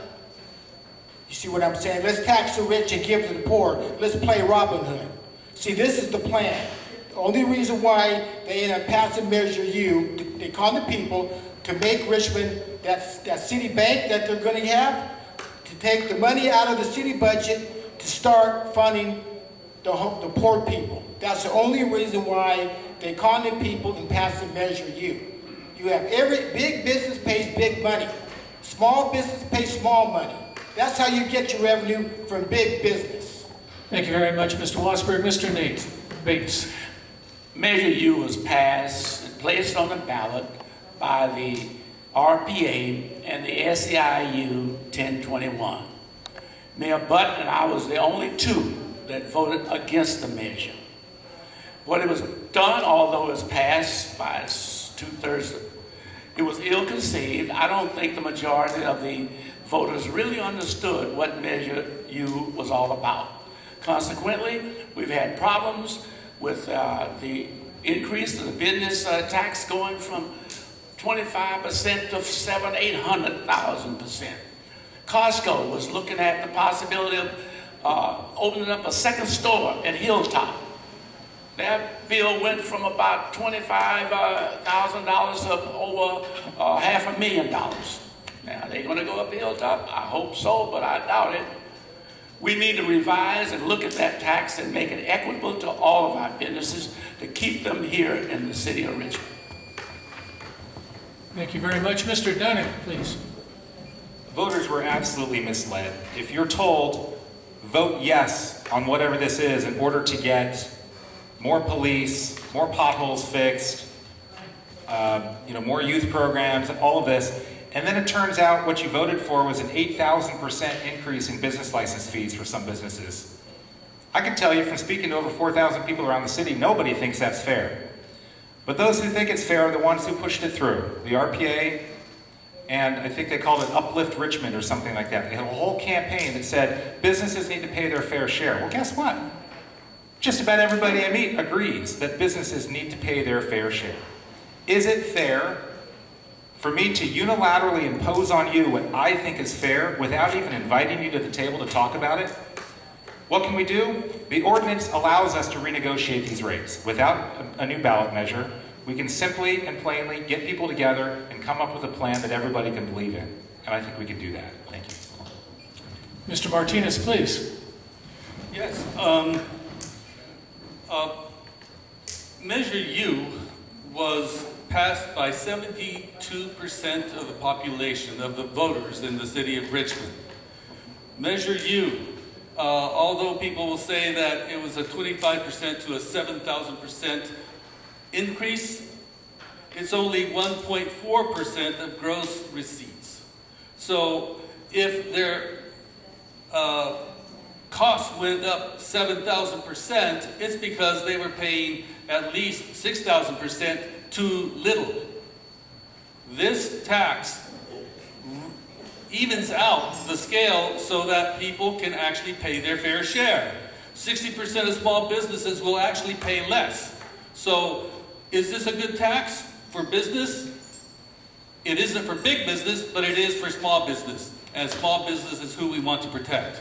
You see what I'm saying? Let's tax the rich and give to the poor. Let's play Robin Hood. See, this is the plan. The only reason why they end up passing Measure U, they call the people to make Richmond that city bank that they're going to have, to take the money out of the city budget to start funding the poor people. That's the only reason why they call the people and pass the Measure U. You have every big business pays big money. Small business pays small money. That's how you get your revenue from big business. Thank you very much, Mr. Wasberg. Mr. Nate Bates. Measure U was passed and placed on the ballot by the RPA and the SEIU 1021. Mayor Butt and I was the only 2 that voted against the measure. What it was done, although it was passed by 2/3, it was ill-conceived. I don't think the majority of the voters really understood what Measure U was all about. Consequently, we've had problems with the increase of the business tax going from 25% to 700,000-800,000%. Costco was looking at the possibility of opening up a second store at Hilltop. That bill went from about $25,000 to over $500,000. Now, are they going to go up Hilltop? I hope so, but I doubt it. We need to revise and look at that tax and make it equitable to all of our businesses to keep them here in the city of Richmond. Thank you very much. Mr. Dunning, please. Voters were absolutely misled. If you're told, vote yes on whatever this is in order to get more police, more potholes fixed, more youth programs, all of this, and then it turns out what you voted for was an 8,000% increase in business license fees for some businesses. I can tell you from speaking to over 4,000 people around the city, nobody thinks that's fair. But those who think it's fair are the ones who pushed it through. The RPA, and I think they called it Uplift Richmond or something like that. They had a whole campaign that said businesses need to pay their fair share. Well, guess what? Just about everybody I meet agrees that businesses need to pay their fair share. Is it fair for me to unilaterally impose on you what I think is fair without even inviting you to the table to talk about it? What can we do? The ordinance allows us to renegotiate these rates. Without a new ballot measure, we can simply and plainly get people together and come up with a plan that everybody can believe in. And I think we can do that. Thank you. Mr. Martinez, please. Yes. Measure U was passed by 72% of the population, of the voters in the city of Richmond. Measure U, although people will say that it was a 25% to a 7,000% increase, it's only 1.4% of gross receipts. So if their costs went up 7,000%, it's because they were paying at least 6,000% too little. This tax evens out the scale so that people can actually pay their fair share. 60% of small businesses will actually pay less. So is this a good tax for business? It isn't for big business, but it is for small business. And small business is who we want to protect.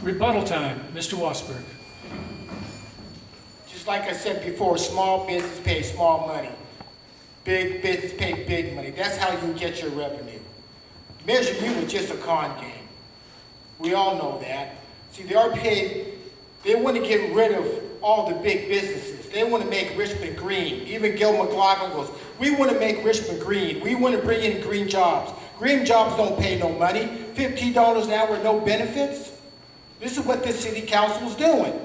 Rebuttal time. Mr. Wasberg. Just like I said before, small business pay small money. Big business pay big money. That's how you get your revenue. Measure U was just a con game. We all know that. See, the RPA, they want to get rid of all the big businesses. They want to make Richmond green. Even Gil McLaughlin goes, we want to make Richmond green. We want to bring in green jobs. Green jobs don't pay no money. $15 an hour, no benefits. This is what this city council is doing.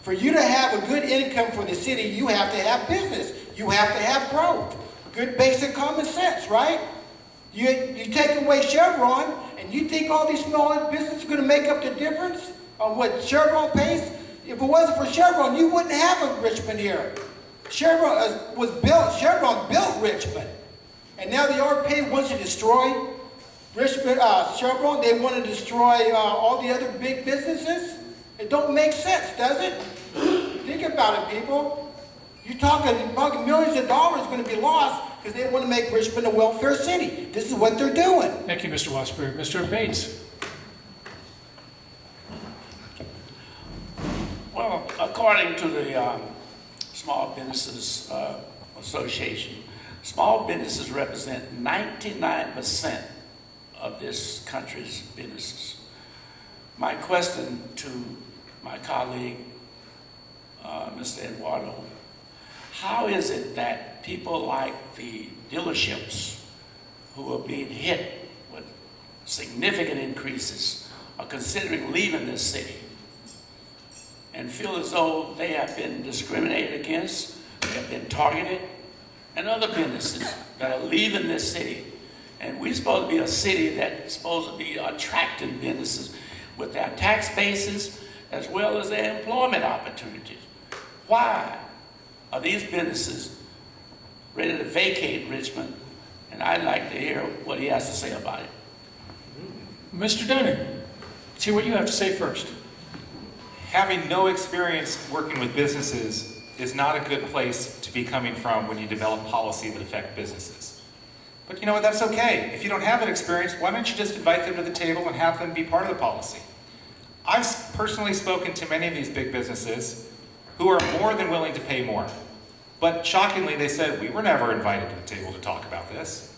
For you to have a good income for the city, you have to have business. You have to have growth. Good basic common sense, right? You take away Chevron, and you think all these small businesses are going to make up the difference on what Chevron pays? If it wasn't for Chevron, you wouldn't have a Richmond here. Chevron built Richmond. And now the RPA wants to destroy Richmond, Chevron. They want to destroy all the other big businesses. It don't make sense, does it? Think about it, people. You're talking millions of dollars going to be lost because they want to make Richmond a welfare city. This is what they're doing. Thank you, Mr. Wasberg. Mr. Bates. Well, according to the Small Businesses Association, small businesses represent 99% of this country's businesses. My question to my colleague, Mr. Eduardo, how is it that people like the dealerships who are being hit with significant increases are considering leaving this city and feel as though they have been discriminated against, they have been targeted, and other businesses that are leaving this city? And we're supposed to be a city that's supposed to be attracting businesses with their tax bases as well as their employment opportunities. Why are these businesses ready to vacate Richmond? And I'd like to hear what he has to say about it. Mr. Dunning, let's hear what you have to say first. Having no experience working with businesses is not a good place to be coming from when you develop policy that affect businesses. But you know what, that's okay. If you don't have that experience, why don't you just invite them to the table and have them be part of the policy? I've personally spoken to many of these big businesses who are more than willing to pay more. But shockingly, they said, we were never invited to the table to talk about this.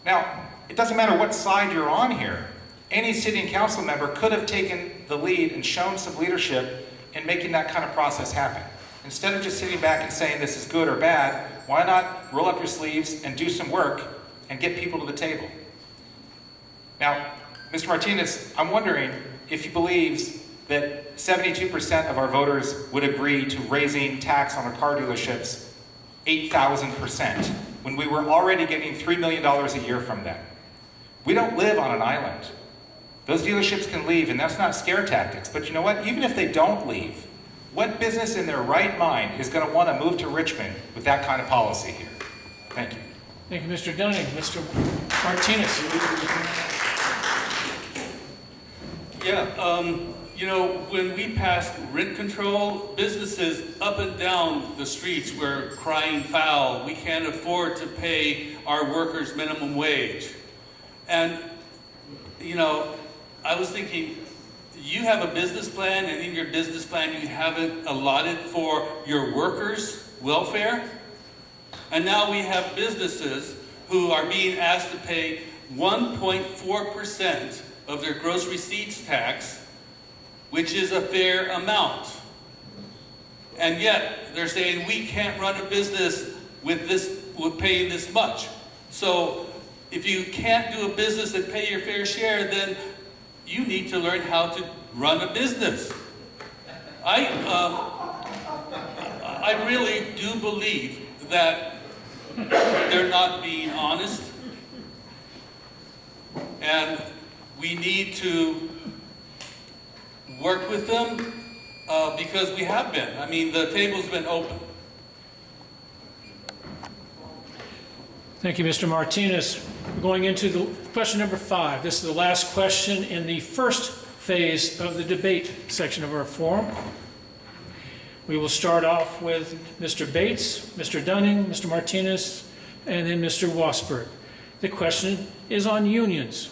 Now, it doesn't matter what side you're on here. Any city and council member could have taken the lead and shown some leadership in making that kind of process happen. Instead of just sitting back and saying this is good or bad, why not roll up your sleeves and do some work and get people to the table? Now, Mr. Martinez, I'm wondering if he believes that 72% of our voters would agree to raising tax on our car dealerships 8,000% when we were already getting $3 million a year from them. We don't live on an island. Those dealerships can leave, and that's not scare tactics. But you know what? Even if they don't leave, what business in their right mind is going to want to move to Richmond with that kind of policy here? Thank you. Thank you, Mr. Dunning. Mr. Martinez. Yeah, you know, when we passed rent control, businesses up and down the streets were crying foul. We can't afford to pay our workers minimum wage. And, you know, I was thinking, you have a business plan, and in your business plan you haven't allotted for your workers' welfare? And now we have businesses who are being asked to pay 1.4% of their gross receipts tax, which is a fair amount. And yet they're saying we can't run a business with paying this much. So if you can't do a business and pay your fair share, then you need to learn how to run a business. I really do believe that they're not being honest, and we need to work with them because we have been. I mean, the table's been open. Thank you, Mr. Martinez. We're going into the question number 5. This is the last question in the first phase of the debate section of our forum. We will start off with Mr. Bates, Mr. Dunning, Mr. Martinez, and then Mr. Wasberg. The question is on unions.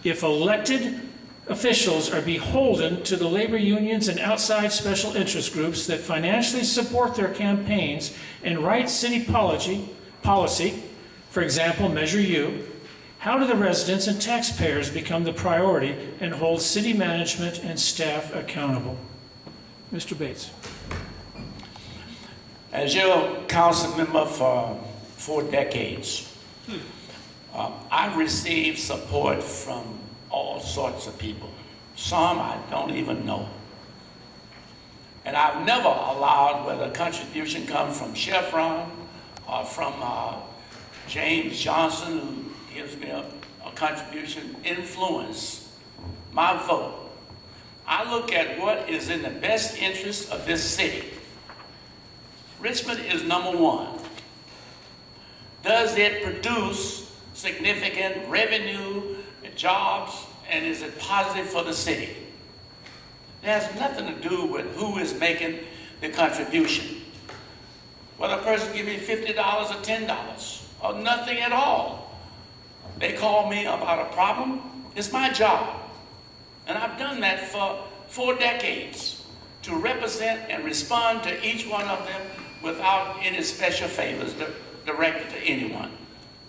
If elected officials are beholden to the labor unions and outside special interest groups that financially support their campaigns and write city policy, for example, Measure U, how do the residents and taxpayers become the priority and hold city management and staff accountable? Mr. Bates. As your council member for 4 decades, I received support from all sorts of people. Some I don't even know. And I've never allowed whether a contribution comes from Chevron or from James Johnson, who gives me a contribution, influence my vote. I look at what is in the best interest of this city. Richmond is number 1. Does it produce significant revenue, jobs, and is it positive for the city? It has nothing to do with who is making the contribution. Whether a person give me $50 or $10 or nothing at all. They call me about a problem. It's my job. And I've done that for 4 decades to represent and respond to each one of them without any special favors directed to anyone.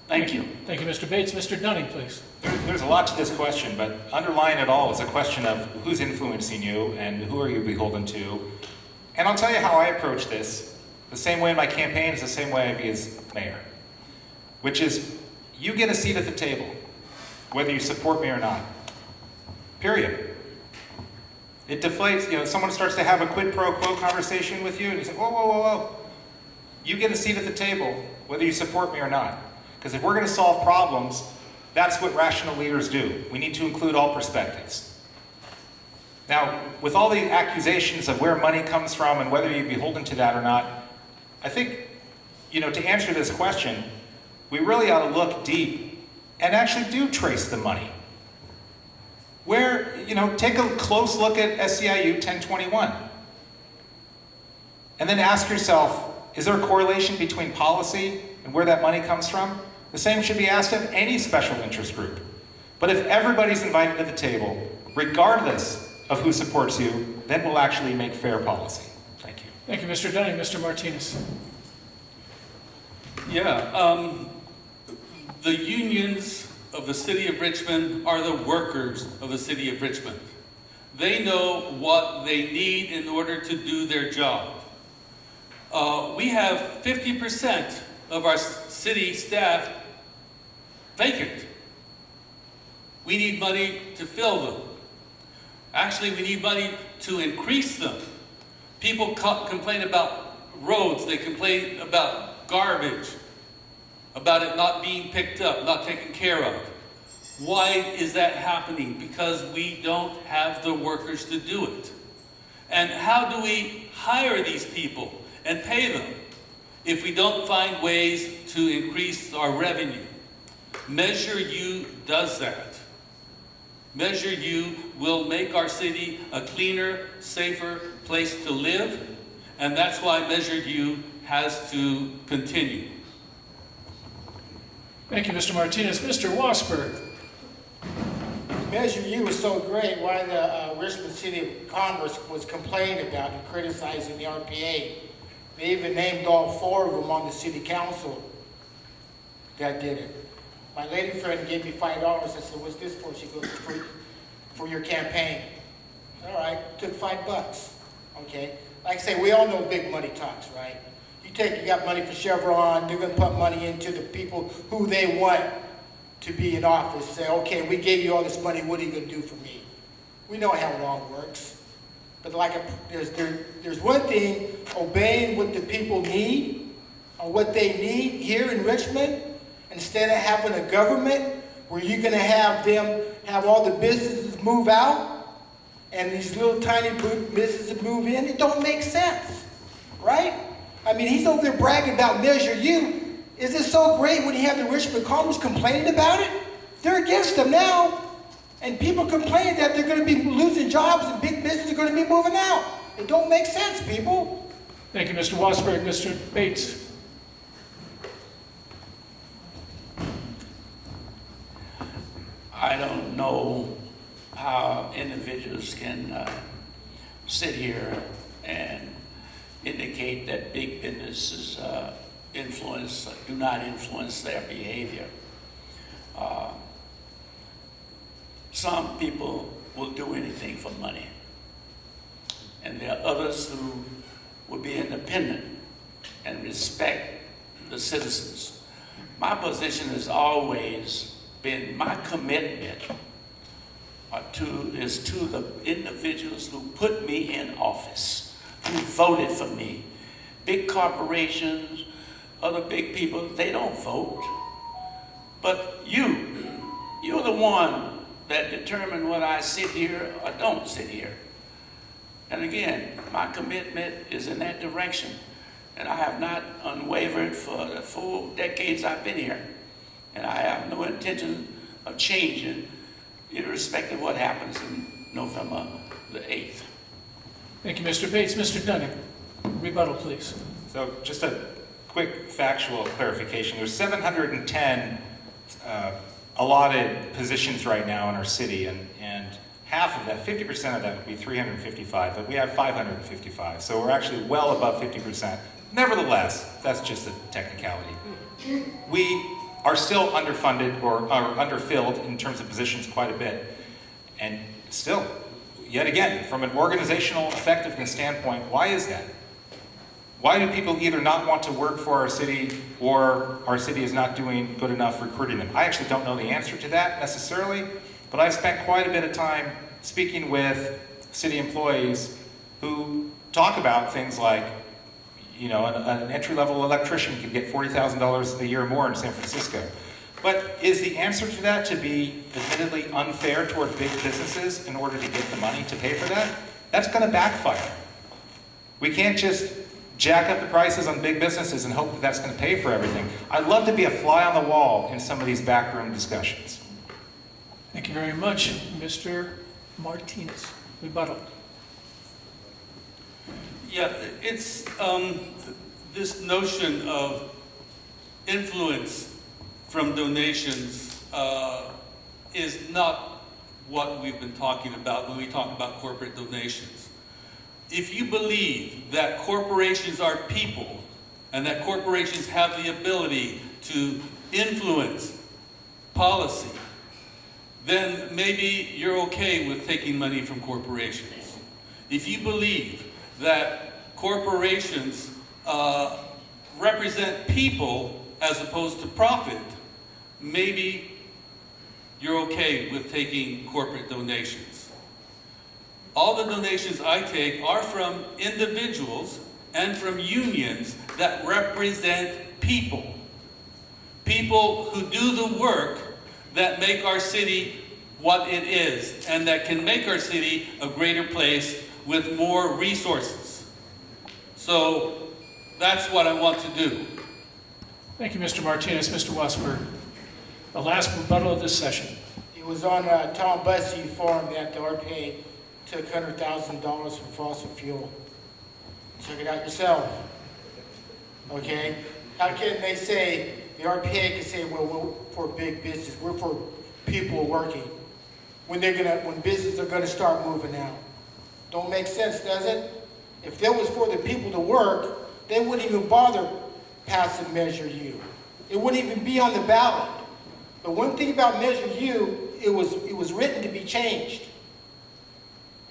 Thank you. Thank you, Mr. Bates. Mr. Dunning, please. There's a lot to this question, but underlying it all is a question of who's influencing you and who are you beholden to. And I'll tell you how I approach this. The same way in my campaign is the same way I be as mayor, which is you get a seat at the table, whether you support me or not. Period. It deflates, someone starts to have a quid pro quo conversation with you and you say, whoa, whoa, whoa, whoa. You get a seat at the table, whether you support me or not. Because if we're going to solve problems, that's what rational leaders do. We need to include all perspectives. Now, with all the accusations of where money comes from and whether you're beholden to that or not, I think, to answer this question, we really ought to look deep and actually do trace the money. Where, take a close look at SEIU 1021. And then ask yourself, is there a correlation between policy and where that money comes from? The same should be asked of any special interest group. But if everybody's invited to the table, regardless of who supports you, then we'll actually make fair policy. Thank you. Thank you, Mr. Dunning. Mr. Martinez. Yeah, the unions of the city of Richmond are the workers of the city of Richmond. They know what they need in order to do their job. We have 50% of our city staff vacant. We need money to fill them. Actually, we need money to increase them. People complain about roads, they complain about garbage, about it not being picked up, not taken care of. Why is that happening? Because we don't have the workers to do it. And how do we hire these people and pay them if we don't find ways to increase our revenue? Measure U does that. Measure U will make our city a cleaner, safer place to live, and that's why Measure U has to continue. Thank you, Mr. Martinez. Mr. Wasberg. Measure U was so great, why the Richmond City Commerce was complaining about and criticizing the RPA. They even named all 4 of them on the city council that did it. My lady friend gave me $5. I said, what's this for? She goes, for your campaign. All right, took $5. Okay, like I say, we all know big money talks, right? You got money for Chevron, they're gonna put money into the people who they want to be in office. Say, okay, we gave you all this money, what are you gonna do for me? We know how it all works. But there's one thing, obeying what the people need, or what they need here in Richmond, instead of having a government where you're going to have all the businesses move out and these little tiny businesses move in. It don't make sense, right? I mean, he's over there bragging about Measure U. Is it so great when you have the Richmond Commerce complaining about it? They're against them now. And people complain that they're going to be losing jobs and big businesses are going to be moving out. It don't make sense, people. Thank you, Mr. Wasberg. Mr. Bates. I don't know how individuals can sit here and indicate that big businesses do not influence their behavior. Some people will do anything for money, and there are others who will be independent and respect the citizens. My position has always been, my commitment is to the individuals who put me in office, who voted for me. Big corporations, other big people, they don't vote. But you're the one that determine whether I sit here or don't sit here. And again, my commitment is in that direction. And I have not unwavered for the 4 decades I've been here. And I have no intention of changing, irrespective of what happens in November the 8th. Thank you, Mr. Bates. Mr. Dunning, rebuttal, please. So just a quick factual clarification. There's 710 allotted positions right now in our city, and half of that, 50% of that would be 355, but we have 555. So we're actually well above 50%. Nevertheless, that's just a technicality. We are still underfunded or underfilled in terms of positions quite a bit. And still, yet again, from an organizational effectiveness standpoint, why is that? Why do people either not want to work for our city or our city is not doing good enough recruiting them? I actually don't know the answer to that necessarily, but I've spent quite a bit of time speaking with city employees who talk about things like, you know, an entry-level electrician could get $40,000 a year more in San Francisco. But is the answer to that to be admittedly unfair toward big businesses in order to get the money to pay for that? That's going to backfire. We can't just jack up the prices on big businesses and hope that that's going to pay for everything. I'd love to be a fly on the wall in some of these backroom discussions. Thank you very much. Mr. Martinez, rebuttal. Yeah, it's this notion of influence from donations is not what we've been talking about when we talk about corporate donations. If you believe that corporations are people and that corporations have the ability to influence policy, then maybe you're okay with taking money from corporations. If you believe that corporations represent people as opposed to profit, maybe you're okay with taking corporate donations. All the donations I take are from individuals and from unions that represent people. People who do the work that make our city what it is, and that can make our city a greater place with more resources. So that's what I want to do. Thank you, Mr. Martinez. Mr. Wasberg, the last rebuttal of this session. It was on Tom Bussey Forum that the RPA took $100,000 from fossil fuel. Check it out yourself. Okay? How can they say, the RPA can say, well, we're for big business, we're for people working, when businesses are gonna start moving out? Don't make sense, does it? If that was for the people to work, they wouldn't even bother passing Measure U. It wouldn't even be on the ballot. But one thing about Measure U, it was written to be changed.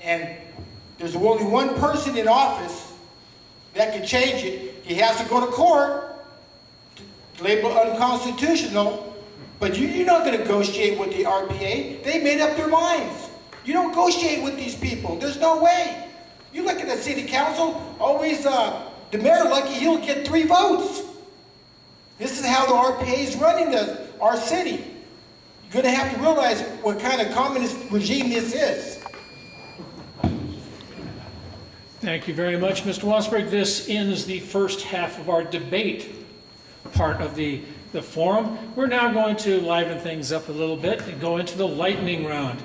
And there's only one person in office that can change it. He has to go to court, label unconstitutional, but you're not going to negotiate with the RPA. They made up their minds. You don't negotiate with these people. There's no way. You look at the city council, always the mayor lucky he'll get 3 votes. This is how the RPA is running our city. You're going to have to realize what kind of communist regime this is. Thank you very much, Mr. Wasberg. This ends the first half of our debate part of the forum. We're now going to liven things up a little bit and go into the lightning round.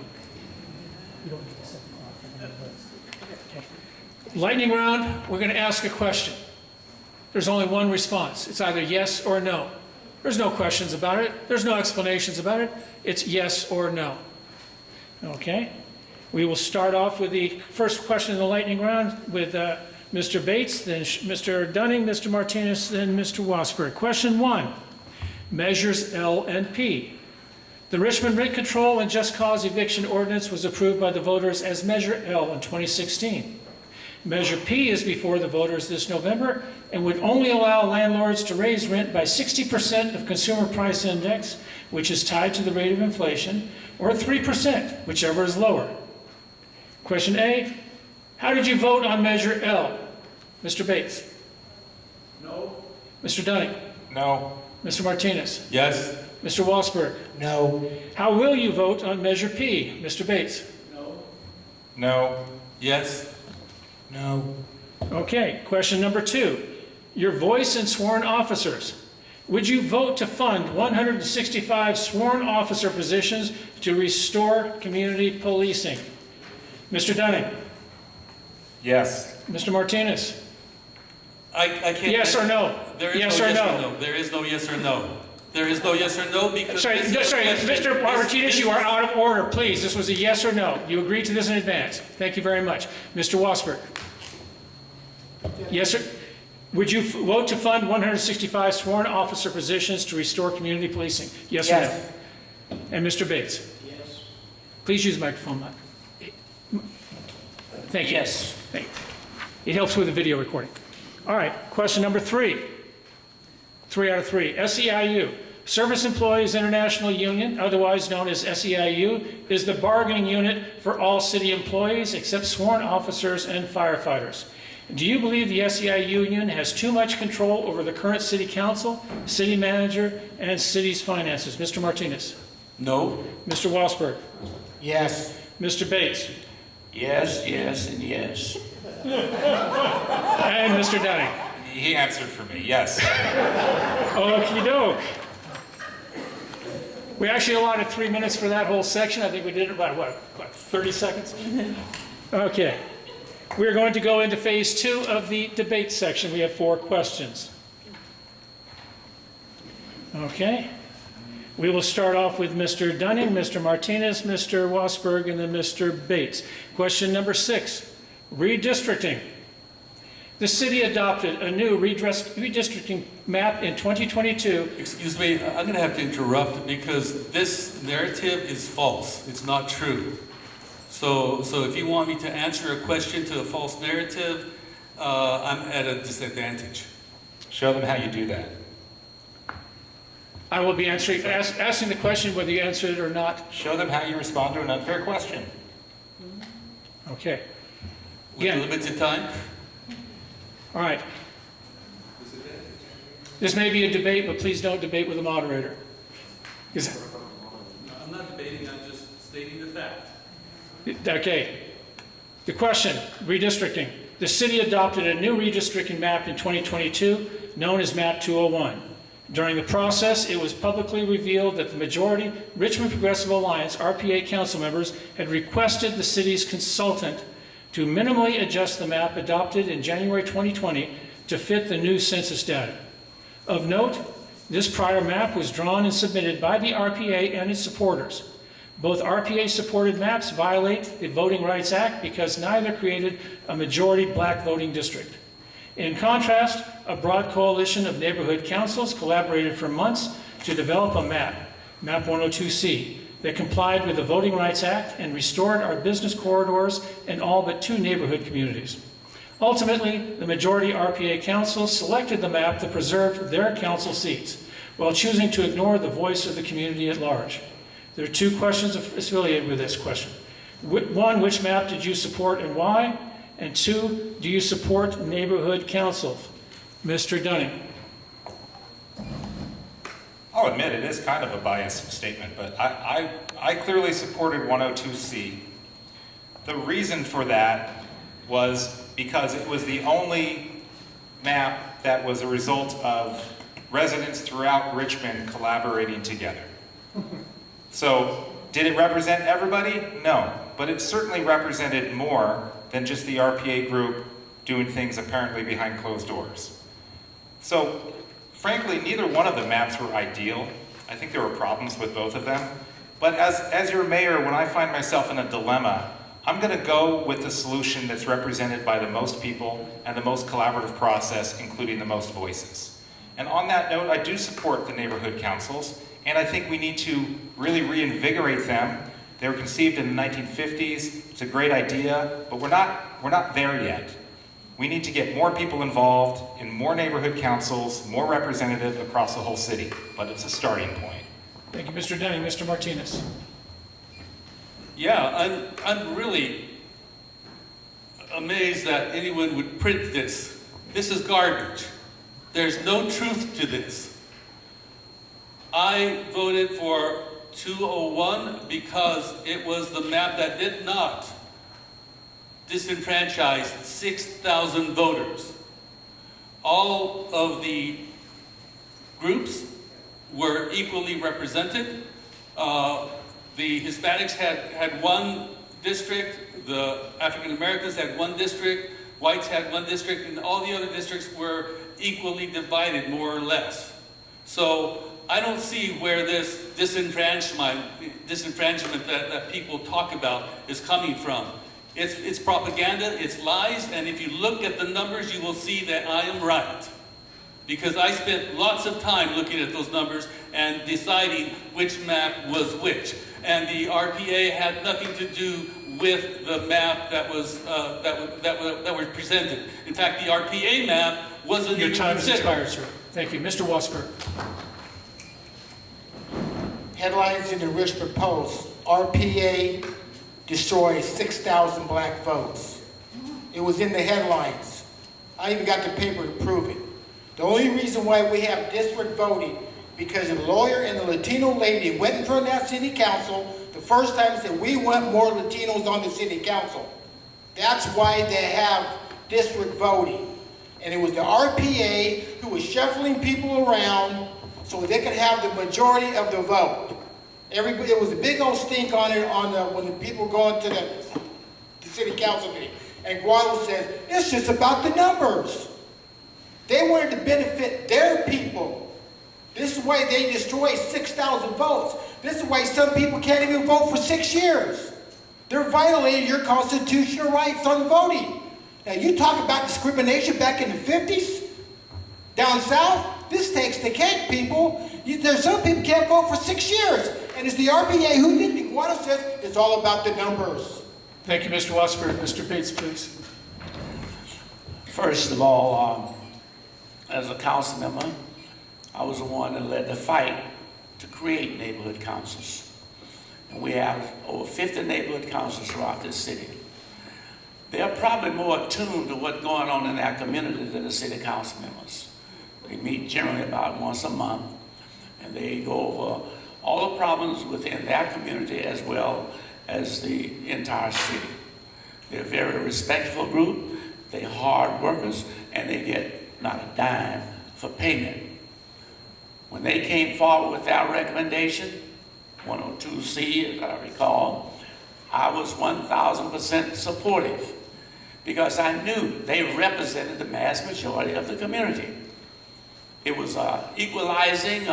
Lightning round, we're going to ask a question. There's only one response. It's either yes or no. There's no questions about it. There's no explanations about it. It's yes or no. Okay? We will start off with the first question in the lightning round with Mr. Bates, then Mr. Dunning, Mr. Martinez, then Mr. Wasberg. Question 1, measures L and P. The Richmond Rent Control and Just Cause Eviction Ordinance was approved by the voters as Measure L in 2016. Measure P is before the voters this November and would only allow landlords to raise rent by 60% of Consumer Price Index, which is tied to the rate of inflation, or 3%, whichever is lower. Question A, how did you vote on Measure L? Mr. Bates? No. Mr. Dunning? No. Mr. Martinez? Yes. Mr. Wasberg? No. How will you vote on Measure P? Mr. Bates? No. No. Yes. No. Okay, question number 2. Your voice and sworn officers. Would you vote to fund 165 sworn officer positions to restore community policing? Mr. Dunning? Yes. Mr. Martinez? I can't. Yes or no? There is Yes no or yes no? or no. There is no yes or no. There is no yes or no because. Sorry, this Mr. Martinez, this you are out of order, please. This was a yes or no. You agreed to this in advance. Thank you very much. Mr. Wasberg? Yes, sir? Would you vote to fund 165 sworn officer positions to restore community policing? Yes or no? And Mr. Bates? Yes. Please use the microphone, Mike. Thank you. Yes. Thank you. It helps with the video recording. All right, question number 3. 3 out of 3. SEIU, Service Employees International Union, otherwise known as SEIU, is the bargaining unit for all city employees except sworn officers and firefighters. Do you believe the SEIU union has too much control over the current city council, city manager, and city's finances? Mr. Martinez? No. Mr. Wasberg? Yes. Mr. Bates? Yes, yes, and yes. And Mr. Dunning? He answered for me, yes. Okie doke. We actually allotted 3 minutes for that whole section. I think we did it about, what 30 seconds? Okay. We're going to go into phase 2 of the debate section. We have 4 questions. Okay. We will start off with Mr. Dunning, Mr. Martinez, Mr. Wasberg, and then Mr. Bates. Question number 6, redistricting. The city adopted a new redistricting map in 2022. Excuse me, I'm going to have to interrupt because this narrative is false. It's not true. So if you want me to answer a question to a false narrative, I'm at a disadvantage. Show them how you do that. I will be asking the question whether you answered it or not. Show them how you respond to an unfair question. Okay. With Again. limited time? All right. This may be a debate, but please don't debate with the moderator. I'm not debating, I'm just stating the fact. Okay. The question, redistricting. The city adopted a new redistricting map in 2022, known as Map 201. During the process, it was publicly revealed that the majority Richmond Progressive Alliance, RPA council members, had requested the city's consultant to minimally adjust the map adopted in January 2020 to fit the new census data. Of note, this prior map was drawn and submitted by the RPA and its supporters. Both RPA-supported maps violate the Voting Rights Act because neither created a majority black voting district. In contrast, a broad coalition of neighborhood councils collaborated for months to develop a map, Map 102C, that complied with the Voting Rights Act and restored our business corridors in all but 2 neighborhood communities. Ultimately, the majority RPA councils selected the map that preserved their council seats, while choosing to ignore the voice of the community at large. There are 2 questions affiliated with this question. 1, which map did you support and why? And 2, do you support neighborhood councils? Mr. Dunning. I'll admit it is kind of a biased statement, but I clearly supported 102C. The reason for that was because it was the only map that was a result of residents throughout Richmond collaborating together. So, did it represent everybody? No, but it certainly represented more than just the RPA group doing things apparently behind closed doors. So, frankly, neither one of the maps were ideal. I think there were problems with both of them. But as your mayor, when I find myself in a dilemma, I'm going to go with the solution that's represented by the most people and the most collaborative process, including the most voices. And on that note, I do support the neighborhood councils, and I think we need to really reinvigorate them. They were conceived in the 1950s. It's a great idea, but we're not there yet. We need to get more people involved in more neighborhood councils, more representative across the whole city, but it's a starting point. Thank you, Mr. Dunning. Mr. Martinez. Yeah, I'm really amazed that anyone would print this. This is garbage. There's no truth to this. I voted for 201 because it was the map that did not disenfranchise 6,000 voters. All of the groups were equally represented. The Hispanics had 1 district, the African Americans had 1 district, whites had 1 district, and all the other districts were equally divided, more or less. So I don't see where this disenfranchisement that people talk about is coming from. It's propaganda, it's lies, and if you look at the numbers, you will see that I am right. Because I spent lots of time looking at those numbers and deciding which map was which. And the RPA had nothing to do with the map that was presented. In fact, the RPA map wasn't Your even time has considered. expired, sir. Thank you. Mr. Wasberg. Headlines in the Richmond Post, RPA destroys 6,000 black votes. It was in the headlines. I even got the paper to prove it. The only reason why we have district voting, because the lawyer and the Latino lady went in front of that city council the first time and said, we want more Latinos on the city council. That's why they have district voting. And it was the RPA who was shuffling people around so they could have the majority of the vote. Everybody, it was a big old stink on it when the people go into the city council meeting. And Guado says, it's just about the numbers. They wanted to benefit their people. This is why they destroy 6,000 votes. This is why some people can't even vote for 6 years. They're violating your constitutional rights on voting. Now, you talk about discrimination back in the 50s, down south. This takes the cake, people. There's some people can't vote for 6 years. And it's the RBA who didn't want to say it's all about the numbers. Thank you, Mr. Wasberg. Mr. Bates, please. First of all, as a council member, I was the one that led the fight to create neighborhood councils. And we have over 50 neighborhood councils throughout this city. They're probably more attuned to what's going on in their community than the city council members. They meet generally about once a month, and they go over all the problems within their community as well as the entire city. They're a very respectful group, they're hard workers, and they get not a dime for payment. When they came forward with our recommendation, 102C, as I recall, I was 1,000% supportive because I knew they represented the mass majority of the community. It was equalizing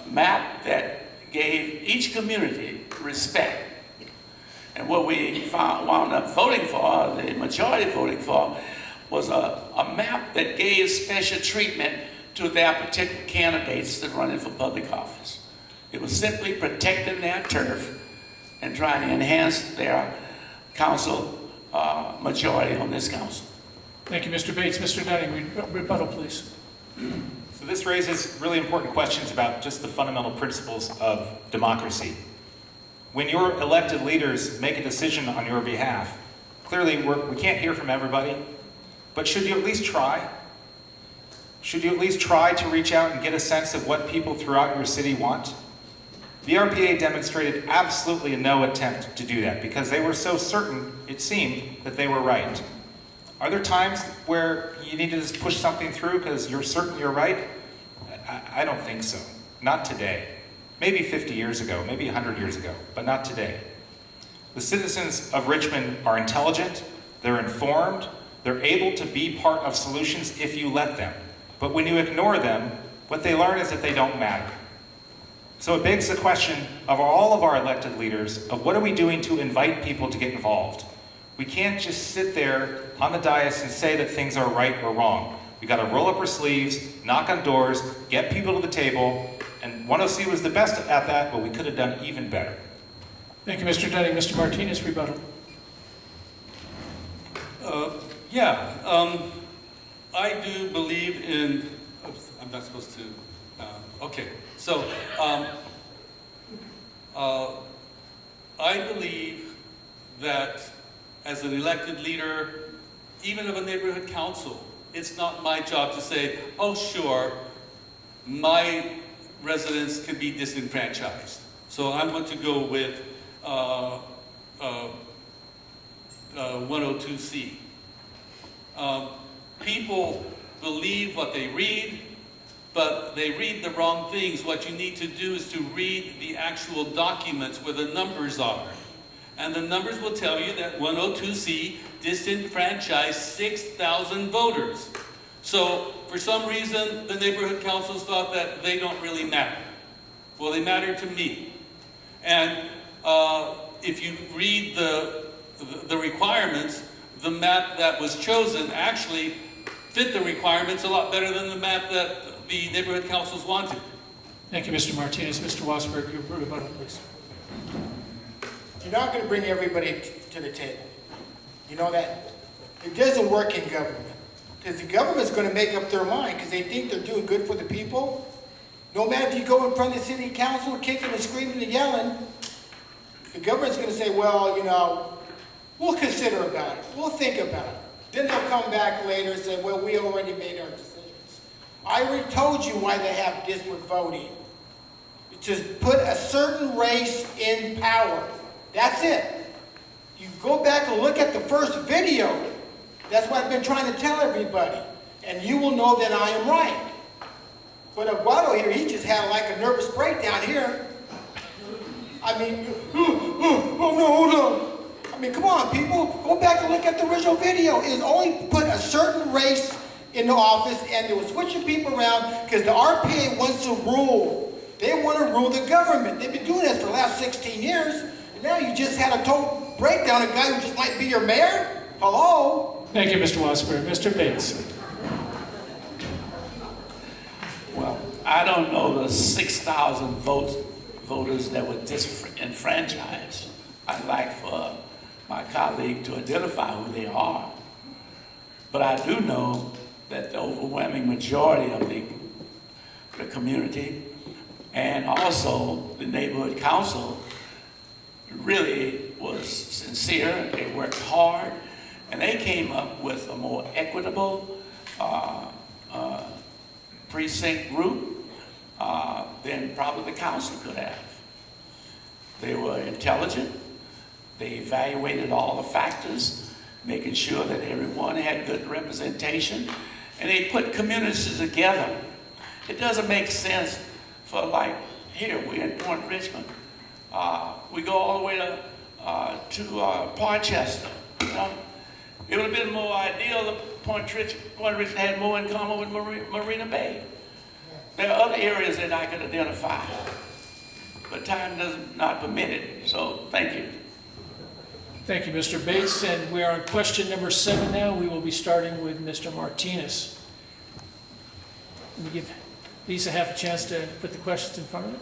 map that gave each community respect. And what we wound up voting for, the majority voting for, was a map that gave special treatment to their particular candidates that running for public office. It was simply protecting their turf and trying to enhance their council majority on this council. Thank you, Mr. Bates. Mr. Dunning, rebuttal, please. So this raises really important questions about just the fundamental principles of democracy. When your elected leaders make a decision on your behalf, clearly we can't hear from everybody, but should you at least try? Should you at least try to reach out and get a sense of what people throughout your city want? The RPA demonstrated absolutely no attempt to do that because they were so certain, it seemed, that they were right. Are there times where you need to just push something through because you're certain you're right? I don't think so. Not today. Maybe 50 years ago, maybe 100 years ago, but not today. The citizens of Richmond are intelligent, they're informed, they're able to be part of solutions if you let them. But when you ignore them, what they learn is that they don't matter. So it begs the question of all of our elected leaders of what are we doing to invite people to get involved? We can't just sit there on the dais and say that things are right or wrong. We got to roll up our sleeves, knock on doors, get people to the table, and 1OC was the best at that, but we could have done even better. Thank you, Mr. Dunning. Mr. Martinez, rebuttal. I do believe in, oops, I'm not supposed to, okay. So, I believe that as an elected leader, even of a neighborhood council, it's not my job to say, oh sure, my residents can be disenfranchised. So I'm going to go with 102C. People believe what they read, but they read the wrong things. What you need to do is to read the actual documents where the numbers are. And the numbers will tell you that 102C disenfranchised 6,000 voters. So for some reason, the neighborhood councils thought that they don't really matter. Well, they matter to me. And if you read the requirements, the map that was chosen actually fit the requirements a lot better than the map that the neighborhood councils wanted. Thank you, Mr. Martinez. Mr. Wasberg, your rebuttal, please. You're not going to bring everybody to the table. You know that? It doesn't work in government. Because the government's going to make up their mind because they think they're doing good for the people. No matter if you go in front of the city council kicking and screaming and yelling, the government's going to say, well, you know, we'll consider about it. We'll think about it. Then they'll come back later and say, well, we already made our decisions. I already told you why they have district voting. It's just put a certain race in power. That's it. You go back and look at the first video. That's what I've been trying to tell everybody. And you will know that I am right. But Aguado here, he just had like a nervous breakdown here. I mean, oh no, hold on. I mean, come on, people. Go back and look at the original video. It only put a certain race in the office, and they were switching people around because the RPA wants to rule. They want to rule the government. They've been doing this for the last 16 years, and now you just had a total breakdown. A guy who just might be your mayor? Hello? Thank you, Mr. Wasberg. Mr. Bates. Well, I don't know the 6,000 voters that were disenfranchised. I'd like for my colleague to identify who they are. But I do know that the overwhelming majority of the community and also the neighborhood council really was sincere. They worked hard, and they came up with a more equitable precinct route than probably the council could have. They were intelligent. They evaluated all the factors, making sure that everyone had good representation, and they put communities together. It doesn't make sense for, like, here, we're in Point Richmond. We go all the way to Parchester. You know? It would have been more ideal if Point Richmond had more in common with Marina Bay. There are other areas that I could identify, but time does not permit it, so thank you. Thank you, Mr. Bates. And we are on question number 7 now. We will be starting with Mr. Martinez. Let me give Lisa half a chance to put the questions in front of her.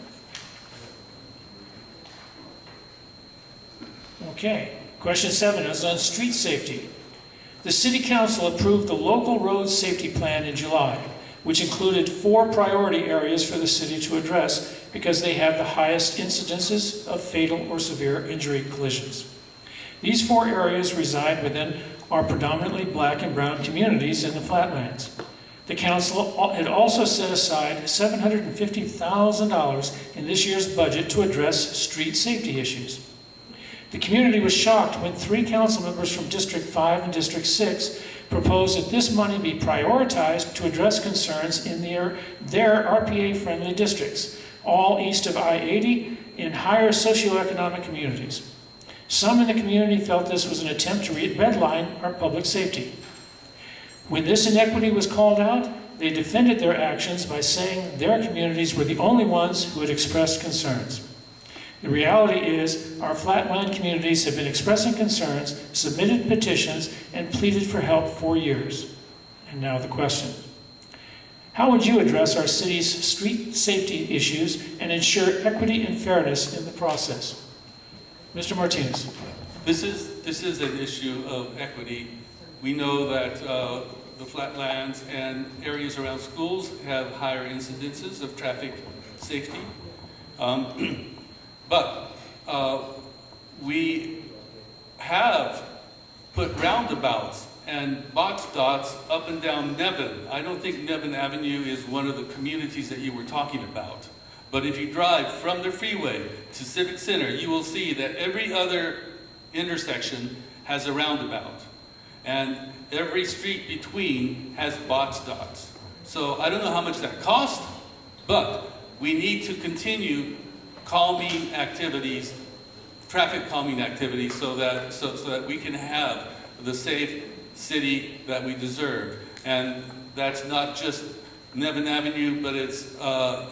Okay. Question 7 is on street safety. The City Council approved the local road safety plan in July, which included 4 priority areas for the city to address because they have the highest incidences of fatal or severe injury collisions. These 4 areas reside within our predominantly black and brown communities in the flatlands. The council had also set aside $750,000 in this year's budget to address street safety issues. The community was shocked when 3 council members from District 5 and District 6 proposed that this money be prioritized to address concerns in their RPA-friendly districts, all east of I-80 in higher socioeconomic communities. Some in the community felt this was an attempt to redline our public safety. When this inequity was called out, they defended their actions by saying their communities were the only ones who had expressed concerns. The reality is, our flatland communities have been expressing concerns, submitted petitions, and pleaded for help for years. And now the question. How would you address our city's street safety issues and ensure equity and fairness in the process? Mr. Martinez. This is an issue of equity. We know that the flatlands and areas around schools have higher incidences of traffic safety. But we have put roundabouts and box dots up and down Nevin. I don't think Nevin Avenue is one of the communities that you were talking about. But if you drive from the freeway to Civic Center, you will see that every other intersection has a roundabout. And every street between has box dots. So I don't know how much that costs, but we need to continue calming activities, traffic calming activities, so that we can have the safe city that we deserve. And that's not just Nevin Avenue, but it's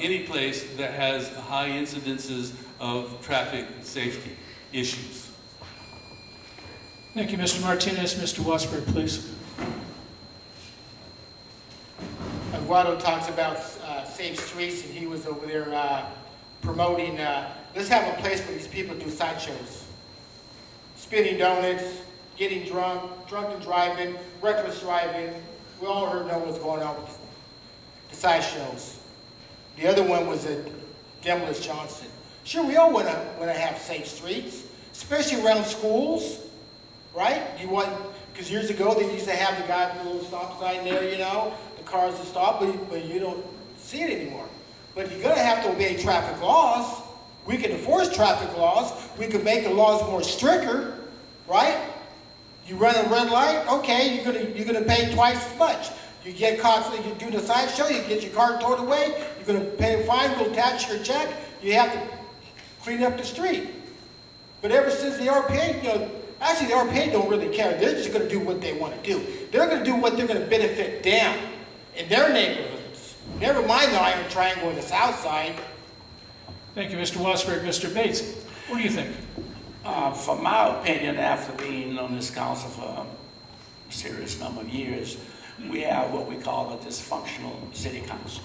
any place that has high incidences of traffic safety issues. Thank you, Mr. Martinez. Mr. Wasberg, please. Eduardo talks about safe streets, and he was over there promoting, let's have a place where these people do sideshows. Spinning donuts, getting drunk, drunken driving, reckless driving. We all know what's going on with the sideshows. The other one was at Demolish Johnson. Sure, we all want to have safe streets, especially around schools, right? Because years ago they used to have the guy with the little stop sign there, you know, the cars to stop, but you don't see it anymore. But you're going to have to obey traffic laws. We can enforce traffic laws. We can make the laws more stricter, right? You run a red light, okay, you're gonna pay twice as much. You get caught, so you do the sideshow, you get your car towed away, you're gonna pay a fine, we'll attach your check, you have to clean up the street. But ever since the RPA, actually the RPA don't really care. They're just gonna do what they want to do. They're going to do what they're going to benefit them in their neighborhoods. Never mind the Iron Triangle on the south side. Thank you, Mr. Wasberg. Mr. Bates, what do you think? From my opinion, after being on this council for a serious number of years, we have what we call a dysfunctional city council.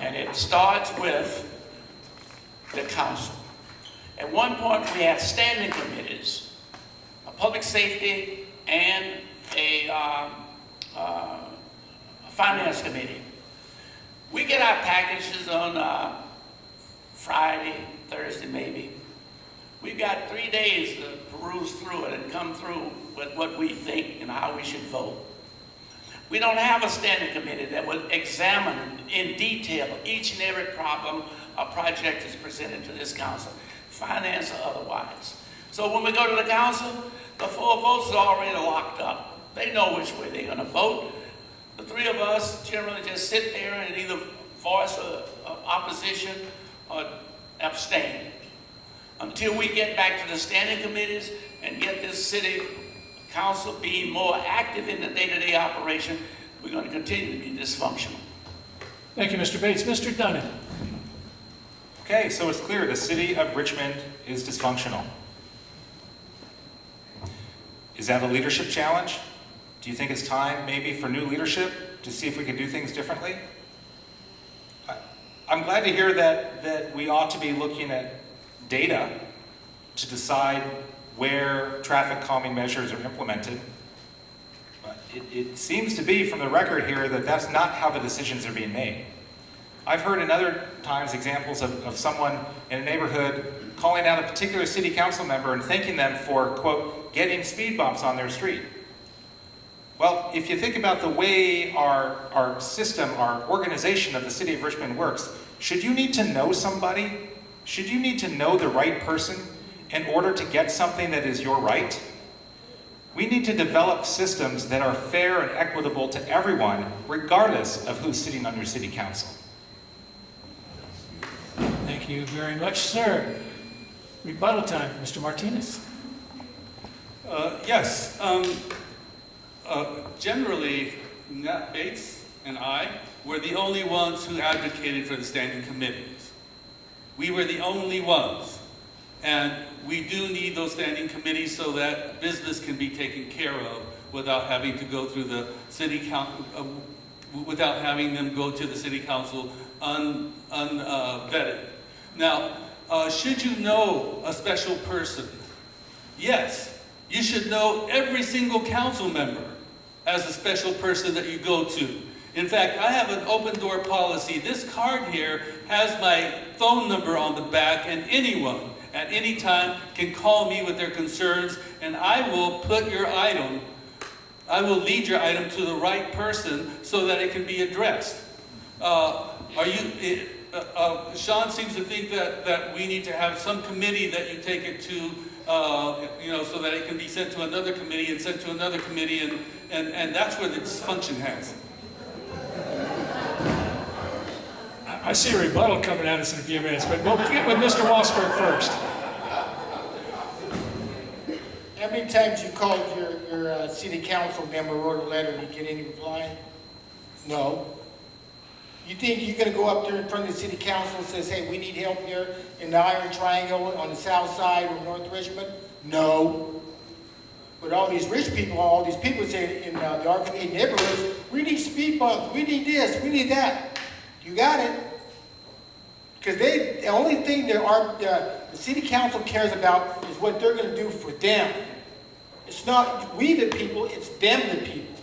And it starts with the council. At one point, we had standing committees, a public safety and a finance committee. We get our packages on Friday, Thursday maybe. We've got 3 days to peruse through it and come through with what we think and how we should vote. We don't have a standing committee that would examine in detail each and every problem a project is presented to this council, finance or otherwise. So when we go to the council, the 4 votes are already locked up. They know which way they're going to vote. The 3 of us generally just sit there and either voice opposition or abstain. Until we get back to the standing committees and get this city council being more active in the day-to-day operation, we're going to continue to be dysfunctional. Thank you, Mr. Bates. Mr. Dunnan. Okay, so it's clear the city of Richmond is dysfunctional. Is that a leadership challenge? Do you think it's time maybe for new leadership to see if we can do things differently? I'm glad to hear that we ought to be looking at data to decide where traffic calming measures are implemented. But it seems to be from the record here that that's not how the decisions are being made. I've heard in other times examples of someone in a neighborhood calling out a particular city council member and thanking them for, quote, getting speed bumps on their street. Well, if you think about the way our system, our organization of the city of Richmond works, should you need to know somebody? Should you need to know the right person in order to get something that is your right? We need to develop systems that are fair and equitable to everyone, regardless of who's sitting on your city council. Thank you very much, sir. Rebuttal time, Mr. Martinez. Yes. Generally, Nat Bates and I were the only ones who advocated for the standing committees. We were the only ones. And we do need those standing committees so that business can be taken care of without having to go through the city council, without having them go to the city council unvetted. Now, should you know a special person? Yes, you should know every single council member as a special person that you go to. In fact, I have an open door policy. This card here has my phone number on the back, and anyone at any time can call me with their concerns, and I will put your item, I will lead your item to the right person so that it can be addressed. Sean seems to think that we need to have some committee that you take it to, so that it can be sent to another committee and sent to another committee, and that's where the dysfunction has. I see a rebuttal coming at us in a few minutes, but we'll get with Mr. Wasberg first. How many times you called your city council member, wrote a letter, and you get any reply? No. You think you're going to go up there in front of the city council and says, hey, we need help here in the Iron Triangle on the south side of North Richmond? No. But all these rich people, all these people say in the RPA neighborhoods, we need speed bumps, we need this, we need that. You got it. Because the only thing the city council cares about is what they're going to do for them. It's not we the people, it's them the people.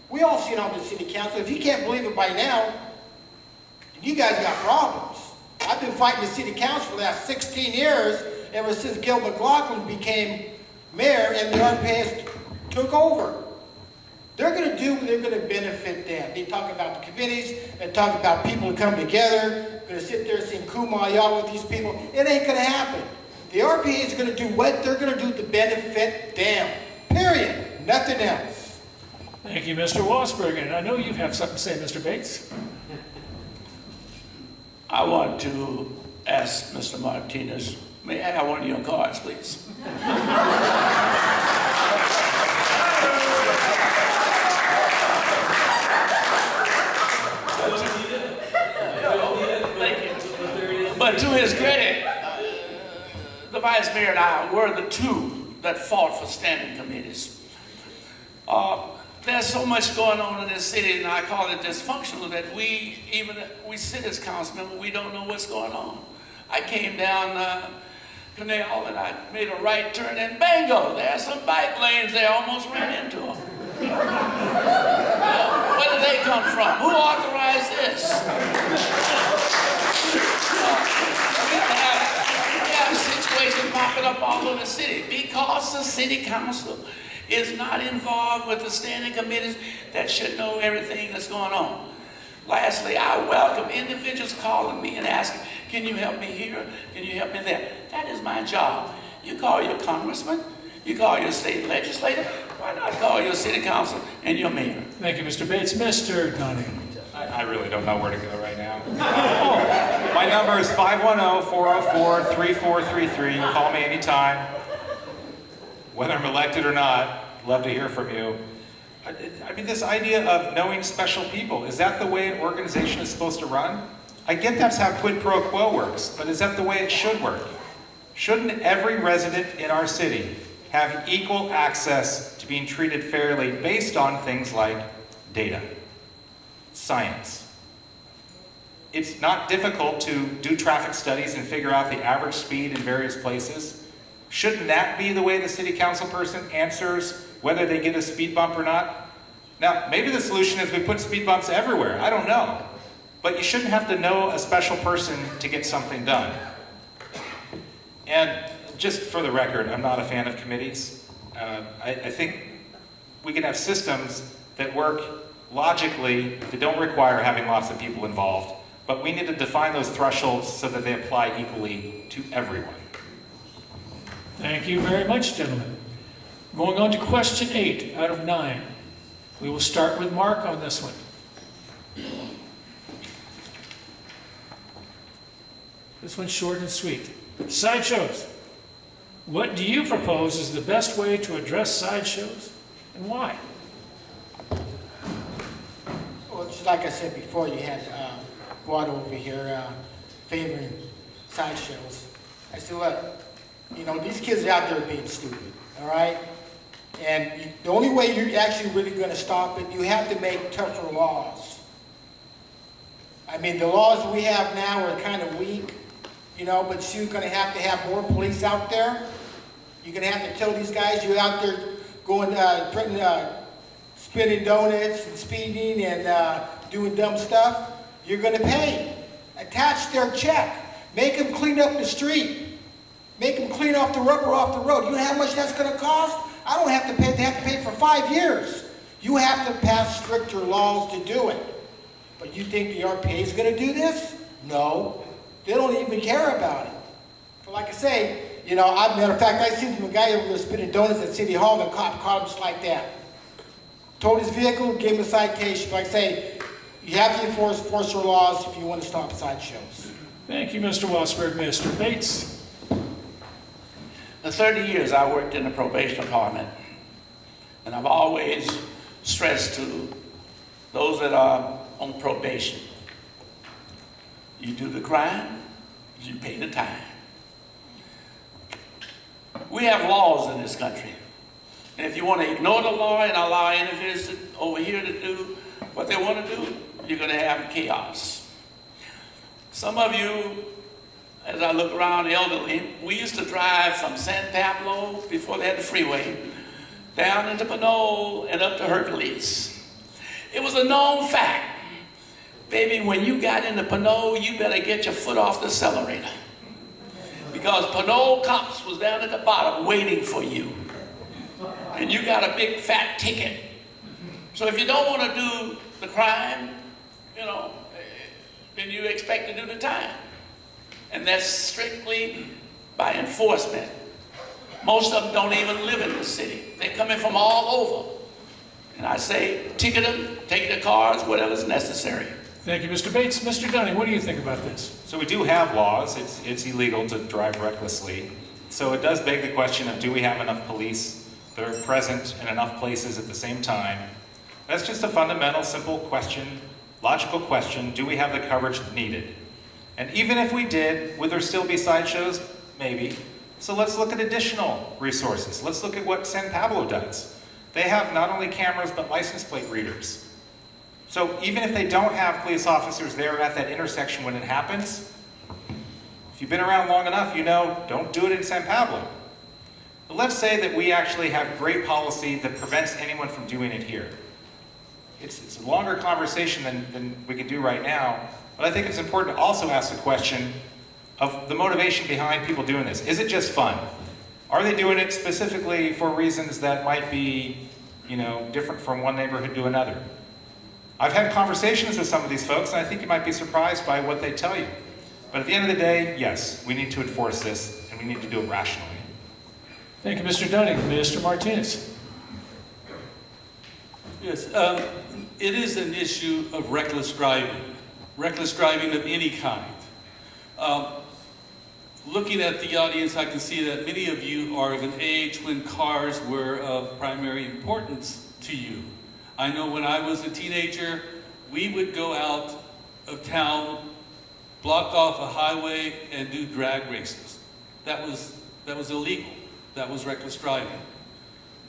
We all sit on the city council. If you can't believe it by now, you guys got problems. I've been fighting the city council for the last 16 years, ever since Gil McLaughlin became mayor and the RPS took over. They're going to benefit them. They talk about the committees, they talk about people who come together, going to sit there and sing Kumbaya with these people. It ain't going to happen. The RPA is going to do what they're going to do to benefit them. Period. Nothing else. Thank you, Mr. Wasberg. And I know you have something to say, Mr. Bates. I want to ask Mr. Martinez, may I have one of your cards, please? But to his credit, the vice mayor and I were the two that fought for standing committees. There's so much going on in this city, and I call it dysfunctional, that we sit as councilmen, we don't know what's going on. I came down Canal and I made a right turn, and bingo, there are some bike lanes there, almost ran into them. Where did they come from? Who authorized this? We have situations popping up all over the city because the city council is not involved with the standing committees that should know everything that's going on. Lastly, I welcome individuals calling me and asking, can you help me here? Can you help me there? That is my job. You call your congressman, you call your state legislator, why not call your city council and your mayor? Thank you, Mr. Bates. Mr. Dunning. I really don't know where to go right now. My number is 510-404-3433. You call me anytime. Whether I'm elected or not, love to hear from you. I mean, this idea of knowing special people, is that the way an organization is supposed to run? I get that's how quid pro quo works, but is that the way it should work? Shouldn't every resident in our city have equal access to being treated fairly based on things like data, science? It's not difficult to do traffic studies and figure out the average speed in various places. Shouldn't that be the way the city council person answers whether they get a speed bump or not? Now, maybe the solution is we put speed bumps everywhere. I don't know. But you shouldn't have to know a special person to get something done. And just for the record, I'm not a fan of committees. I think we can have systems that work logically that don't require having lots of people involved. But we need to define those thresholds so that they apply equally to everyone. Thank you very much, gentlemen. Going on to question 8 out of 9. We will start with Mark on this one. This one's short and sweet. Sideshows. What do you propose is the best way to address sideshows, and why? Well, just like I said before, you had Water over here favoring sideshows. I said, look, you know, these kids are out there being stupid, all right? And the only way you're actually really going to stop it, you have to make tougher laws. I mean, the laws we have now are kind of weak, you know, but you're going to have more police out there. You're going to have to tell these guys you're out there going, spinning donuts and speeding and doing dumb stuff. You're going to pay. Attach their check. Make them clean up the street. Make them clean off the rubber off the road. You know how much that's going to cost? I don't have to pay. They have to pay for 5 years. You have to pass stricter laws to do it. But you think the RPA is going to do this? No. They don't even care about it. But like I say, you know, matter of fact, I seen a guy over there spinning donuts at City Hall, and the cop caught him just like that. Towed his vehicle, gave him a citation. Like I say, you have to enforce your laws if you want to stop sideshows. Thank you, Mr. Wassberg. Mr. Bates. For 30 years I worked in the probation department, and I've always stressed to those that are on probation, you do the crime, you pay the time. We have laws in this country, and if you want to ignore the law and allow individuals over here to do what they want to do, you're going to have chaos. Some of you, as I look around elderly, we used to drive from San Pablo, before they had the freeway, down into Pinole and up to Hercules. It was a known fact. Baby, when you got into Pinole, you better get your foot off the accelerator. Because Pinole cops was down at the bottom waiting for you. And you got a big fat ticket. So if you don't want to do the crime, you know, then you expect to do the time. And that's strictly by enforcement. Most of them don't even live in the city. They come in from all over. And I say, ticket them, take their cars, whatever's necessary. Thank you, Mr. Bates. Mr. Dunning, what do you think about this? So we do have laws. It's illegal to drive recklessly. So it does beg the question of, do we have enough police that are present in enough places at the same time? That's just a fundamental, simple question, logical question. Do we have the coverage needed? And even if we did, would there still be sideshows? Maybe. So let's look at additional resources. Let's look at what San Pablo does. They have not only cameras, but license plate readers. So even if they don't have police officers there at that intersection when it happens, if you've been around long enough, you know, don't do it in San Pablo. But let's say that we actually have great policy that prevents anyone from doing it here. It's a longer conversation than we can do right now, but I think it's important to also ask the question of the motivation behind people doing this. Is it just fun? Are they doing it specifically for reasons that might be, you know, different from one neighborhood to another? I've had conversations with some of these folks, and I think you might be surprised by what they tell you. But at the end of the day, yes, we need to enforce this, and we need to do it rationally. Thank you, Mr. Dunning. Mr. Martinez. Yes, it is an issue of reckless driving of any kind. Looking at the audience, I can see that many of you are of an age when cars were of primary importance to you. I know when I was a teenager, we would go out of town, block off a highway, and do drag races. That was illegal. That was reckless driving.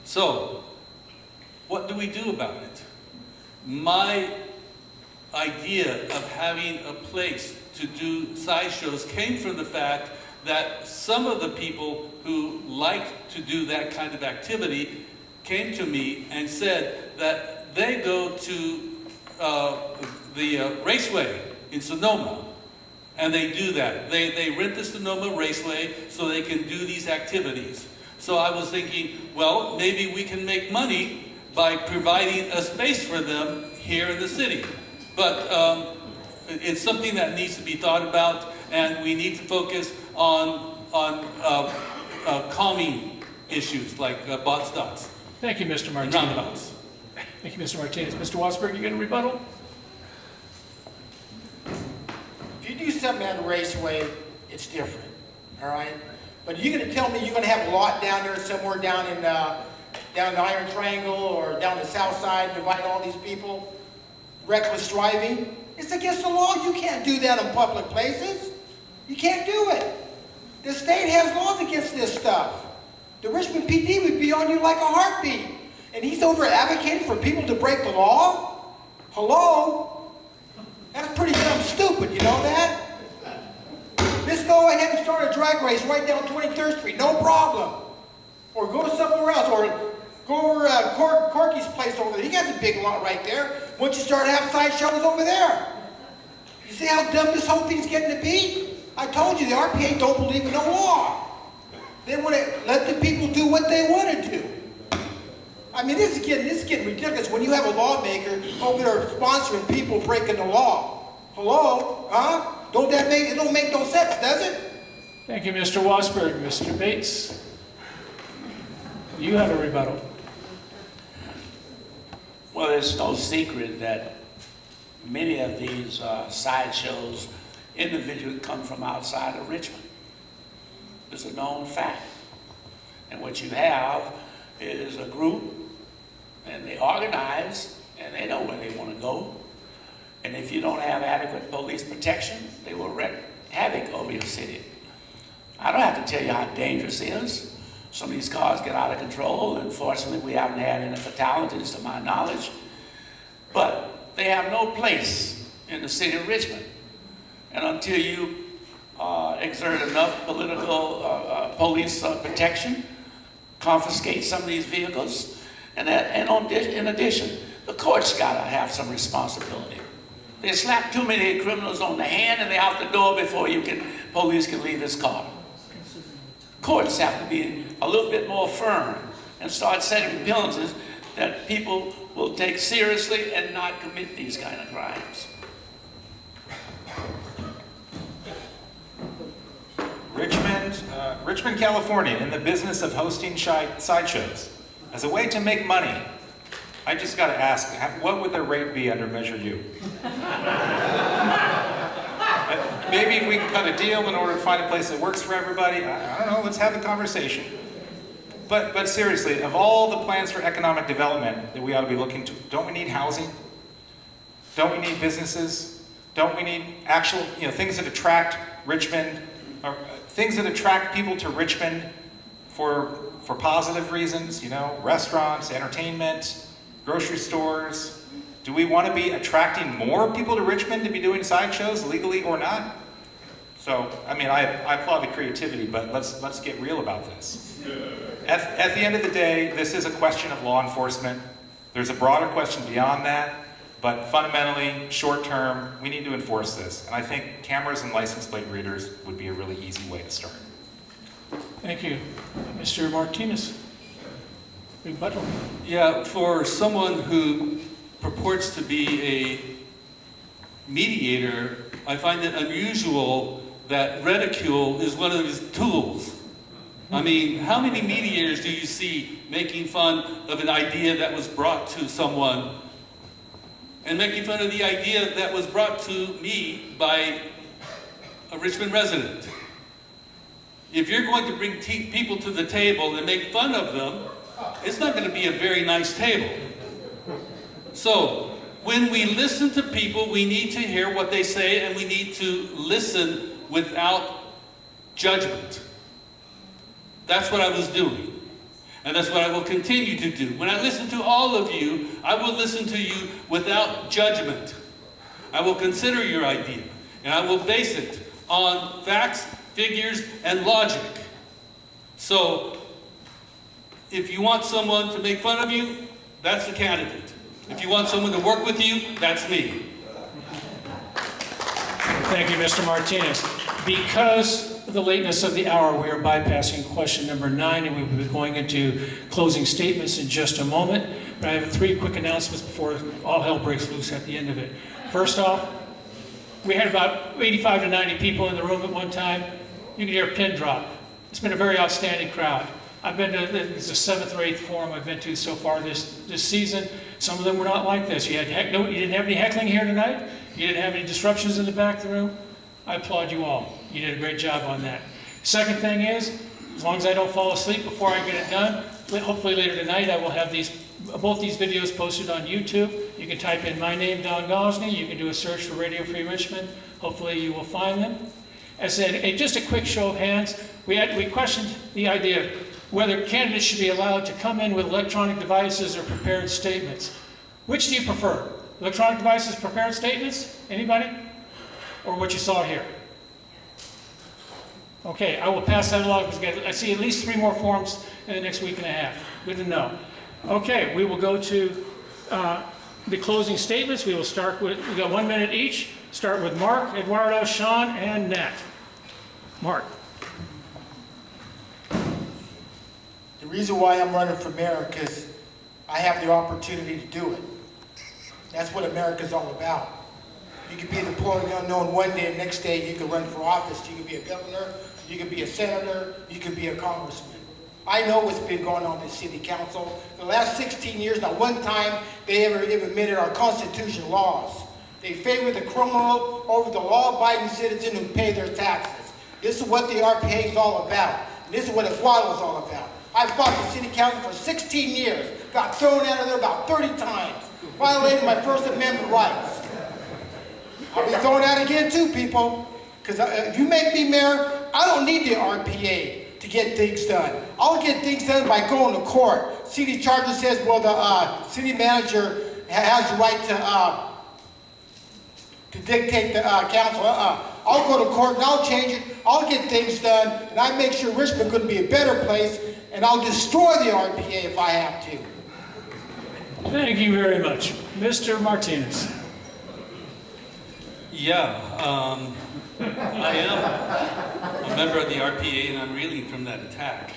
So, what do we do about it? My idea of having a place to do sideshows came from the fact that some of the people who like to do that kind of activity came to me and said that they go to the raceway in Sonoma, and they do that. They rent the Sonoma Raceway so they can do these activities. So I was thinking, well, maybe we can make money by providing a space for them here in the city. But it's something that needs to be thought about, and we need to focus on calming issues like bot stops Thank you, Mr. and Martinez. roundabouts. Thank you, Mr. Martinez. Mr. Wasberg, you got a rebuttal? If you do something at a raceway, it's different, all right? But you're gonna tell me you're gonna have a lot down there somewhere down in the Iron Triangle or down the south side, divide all these people, reckless driving? It's against the law. You can't do that in public places. You can't do it. The state has laws against this stuff. The Richmond PD would be on you like a heartbeat. And he's over advocating for people to break the law? Hello? That's pretty dumb stupid, you know that? Just go ahead and start a drag race right down 23rd Street, no problem. Or go somewhere else, or go over Corky's place over there. He has a big lot right there. Once you start having sideshows over there. You see how dumb this whole thing's getting to be? I told you, the RPA don't believe in the law. They want to let the people do what they want to do. I mean, this is getting ridiculous when you have a lawmaker over there sponsoring people breaking the law. Hello? Huh? It don't make no sense, does it? Thank you, Mr. Wasberg. Mr. Bates, you have a rebuttal. Well, it's no secret that many of these sideshows individually come from outside of Richmond. It's a known fact. And what you have is a group, and they organize, and they know where they want to go. And if you don't have adequate police protection, they will wreak havoc over your city. I don't have to tell you how dangerous it is. Some of these cars get out of control, and fortunately we haven't had any fatalities to my knowledge. But they have no place in the city of Richmond. And until you exert enough political police protection, confiscate some of these vehicles, and in addition, the court's got to have some responsibility. They slap too many criminals on the hand and they're out the door before police can leave his car. Courts have to be a little bit more firm and start setting penalties that people will take seriously and not commit these kind of crimes. Richmond, California, in the business of hosting sideshows. As a way to make money, I just got to ask, what would their rate be under Measure U? Maybe if we can cut a deal in order to find a place that works for everybody. I don't know, let's have the conversation. But seriously, of all the plans for economic development that we ought to be looking to, don't we need housing? Don't we need businesses? Don't we need actual, things that attract Richmond, or things that attract people to Richmond for positive reasons, restaurants, entertainment, grocery stores? Do we want to be attracting more people to Richmond to be doing sideshows, legally or not? So, I applaud the creativity, but let's get real about this. At the end of the day, this is a question of law enforcement. There's a broader question beyond that, but fundamentally, short term, we need to enforce this. And I think cameras and license plate readers would be a really easy way to start. Thank you. Mr. Martinez. Rebuttal. Yeah, for someone who purports to be a mediator, I find it unusual that ridicule is one of his tools. How many mediators do you see making fun of an idea that was brought to someone and making fun of the idea that was brought to me by a Richmond resident? If you're going to bring people to the table and make fun of them, it's not going to be a very nice table. So, when we listen to people, we need to hear what they say, and we need to listen without judgment. That's what I was doing. And that's what I will continue to do. When I listen to all of you, I will listen to you without judgment. I will consider your idea, and I will base it on facts, figures, and logic. So, if you want someone to make fun of you, that's the candidate. If you want someone to work with you, that's me. Thank you, Mr. Martinez. Because of the lateness of the hour, we are bypassing question number 9, and we will be going into closing statements in just a moment. But I have 3 quick announcements before all hell breaks loose at the end of it. First off, we had about 85 to 90 people in the room at one time. You can hear a pin drop. It's been a very outstanding crowd. I've been to, it's the 7th or 8th forum I've been to so far this season. Some of them were not like this. You didn't have any heckling here tonight. You didn't have any disruptions in the back of the room. I applaud you all. You did a great job on that. Second thing is, as long as I don't fall asleep before I get it done, hopefully later tonight I will have both these videos posted on YouTube. You can type in my name, Don Gosney. You can do a search for Radio Free Richmond. Hopefully you will find them. As I said, just a quick show of hands. We questioned the idea of whether candidates should be allowed to come in with electronic devices or prepared statements. Which do you prefer? Electronic devices, prepared statements? Anybody? Or what you saw here? Okay, I will pass that along because I see at least 3 more forms in the next week and a half. Good to know. Okay, we will go to the closing statements. We will start with, we got 1 minute each. Start with Mark, Eduardo, Sean, and Nat. Mark. The reason why I'm running for mayor is because I have the opportunity to do it. That's what America's all about. You can be the poor and unknown one day, and next day you can run for office. You can be a governor, you can be a senator, you can be a congressman. I know what's been going on in the city council. For the last 16 years, not one time they ever admitted our constitution laws. They favor the criminal over the law-abiding citizen who pay their taxes. This is what the RPA is all about. And this is what Eduardo is all about. I fought the city council for 16 years, got thrown out of there about 30 times, violated my First Amendment rights. I'll be thrown out again too, people, because if you make me mayor, I don't need the RPA to get things done. I'll get things done by going to court. City charter says, well, the city manager has the right to dictate the council. I'll go to court and I'll change it. I'll get things done, and I make sure Richmond could be a better place, and I'll destroy the RPA if I have to. Thank you very much. Mr. Martinez. Yeah, I am a member of the RPA, and I'm reeling from that attack.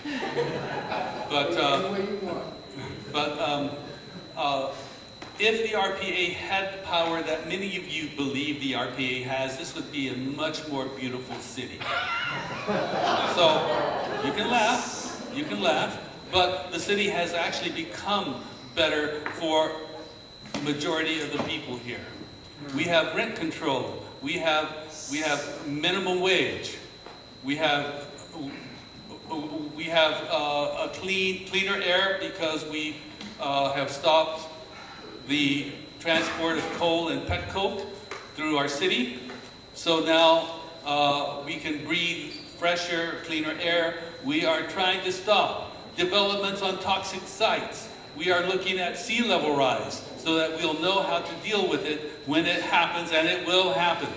If the RPA had the power that many of you believe the RPA has, this would be a much more beautiful city. So, you can laugh, but the city has actually become better for the majority of the people here. We have rent control. We have minimum wage. We have a cleaner air because we have stopped the transport of coal and pet coke. through our city. So now we can breathe fresher, cleaner air. We are trying to stop developments on toxic sites. We are looking at sea level rise so that we'll know how to deal with it when it happens, and it will happen.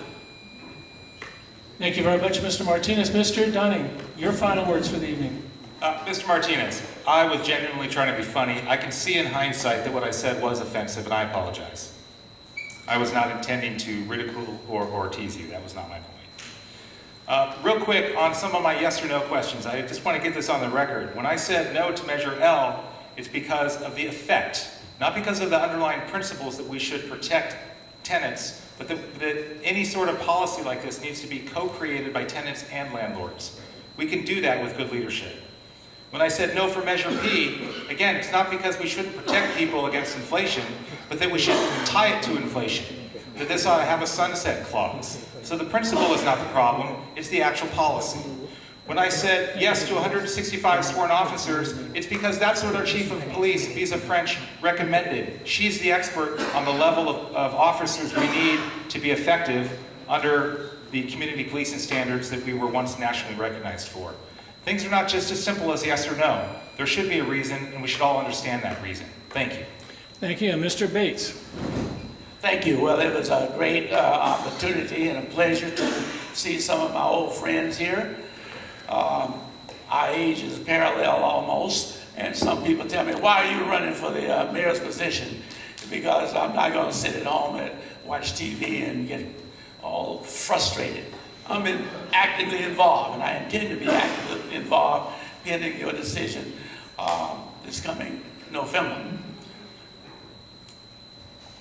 Thank you very much, Mr. Martinez. Mr. Dunning, your final words for the evening. Mr. Martinez, I was genuinely trying to be funny. I can see in hindsight that what I said was offensive, and I apologize. I was not intending to ridicule or tease you. That was not my point. Real quick, on some of my yes or no questions, I just want to get this on the record. When I said no to Measure L, it's because of the effect, not because of the underlying principles that we should protect tenants, but that any sort of policy like this needs to be co-created by tenants and landlords. We can do that with good leadership. When I said no for Measure P, again, it's not because we shouldn't protect people against inflation, but that we should tie it to inflation. That this ought to have a sunset clause. So the principle is not the problem, it's the actual policy. When I said yes to 165 sworn officers, it's because that's what our chief of police, Visa French, recommended. She's the expert on the level of officers we need to be effective under the community policing standards that we were once nationally recognized for. Things are not just as simple as yes or no. There should be a reason, and we should all understand that reason. Thank you. Thank you. And Mr. Bates. Thank you. Well, it was a great opportunity and a pleasure to see some of my old friends here. Our age is parallel almost, and some people tell me, why are you running for the mayor's position? Because I'm not going to sit at home and watch TV and get all frustrated. I'm actively involved, and I intend to be actively involved pending your decision this coming November.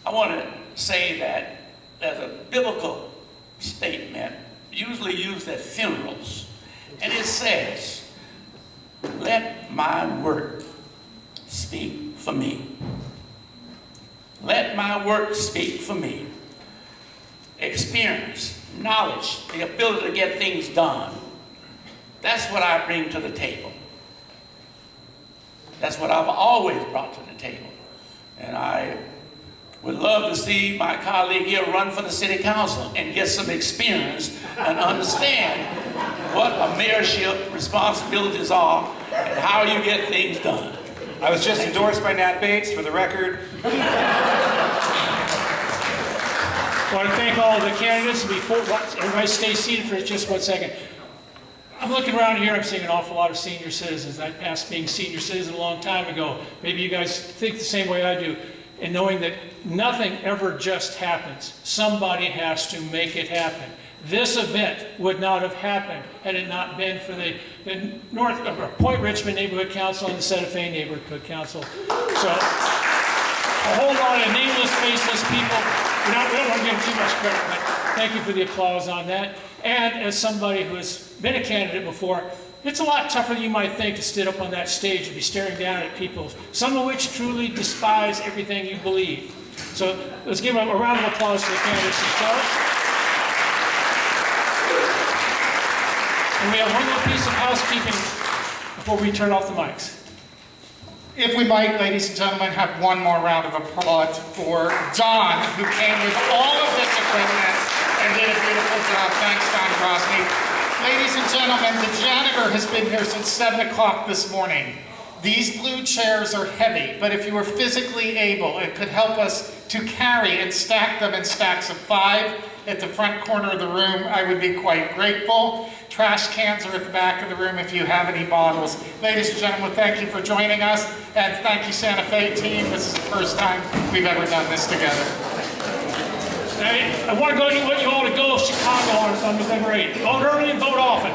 I want to say that there's a biblical statement usually used at funerals, and it says, let my work speak for me. Let my work speak for me. Experience, knowledge, the ability to get things done. That's what I bring to the table. That's what I've always brought to the table. And I would love to see my colleague here run for the city council and get some experience and understand what a mayorship responsibilities are and how you get things done. I was just endorsed by Nat Bates, for the record. I want to thank all of the candidates. Before everybody stay seated for just 1 second. I'm looking around here, I'm seeing an awful lot of senior citizens. I passed being senior citizen a long time ago. Maybe you guys think the same way I do. And knowing that nothing ever just happens. Somebody has to make it happen. This event would not have happened had it not been for the Point Richmond Neighborhood Council and the Santa Fe Neighborhood Council. So, a whole lot of nameless, faceless people. We don't want to give them too much credit, but thank you for the applause on that. And as somebody who has been a candidate before, it's a lot tougher than you might think to sit up on that stage and be staring down at people, some of which truly despise everything you believe. So let's give a round of applause to the candidates themselves. And we have one more piece of housekeeping before we turn off the mics. If we might, ladies and gentlemen, have one more round of applause for Don, who came with all of this equipment and did a beautiful job. Thanks, Don Gosney. Ladies and gentlemen, the janitor has been here since 7 o'clock this morning. These blue chairs are heavy, but if you were physically able, it could help us to carry and stack them in stacks of 5 at the front corner of the room. I would be quite grateful. Trash cans are at the back of the room if you have any bottles. Ladies and gentlemen, thank you for joining us, and thank you, Santa Fe team. This is the first time we've ever done this together. I want to want you all to go to Chicago on November 8th. Vote early and vote often.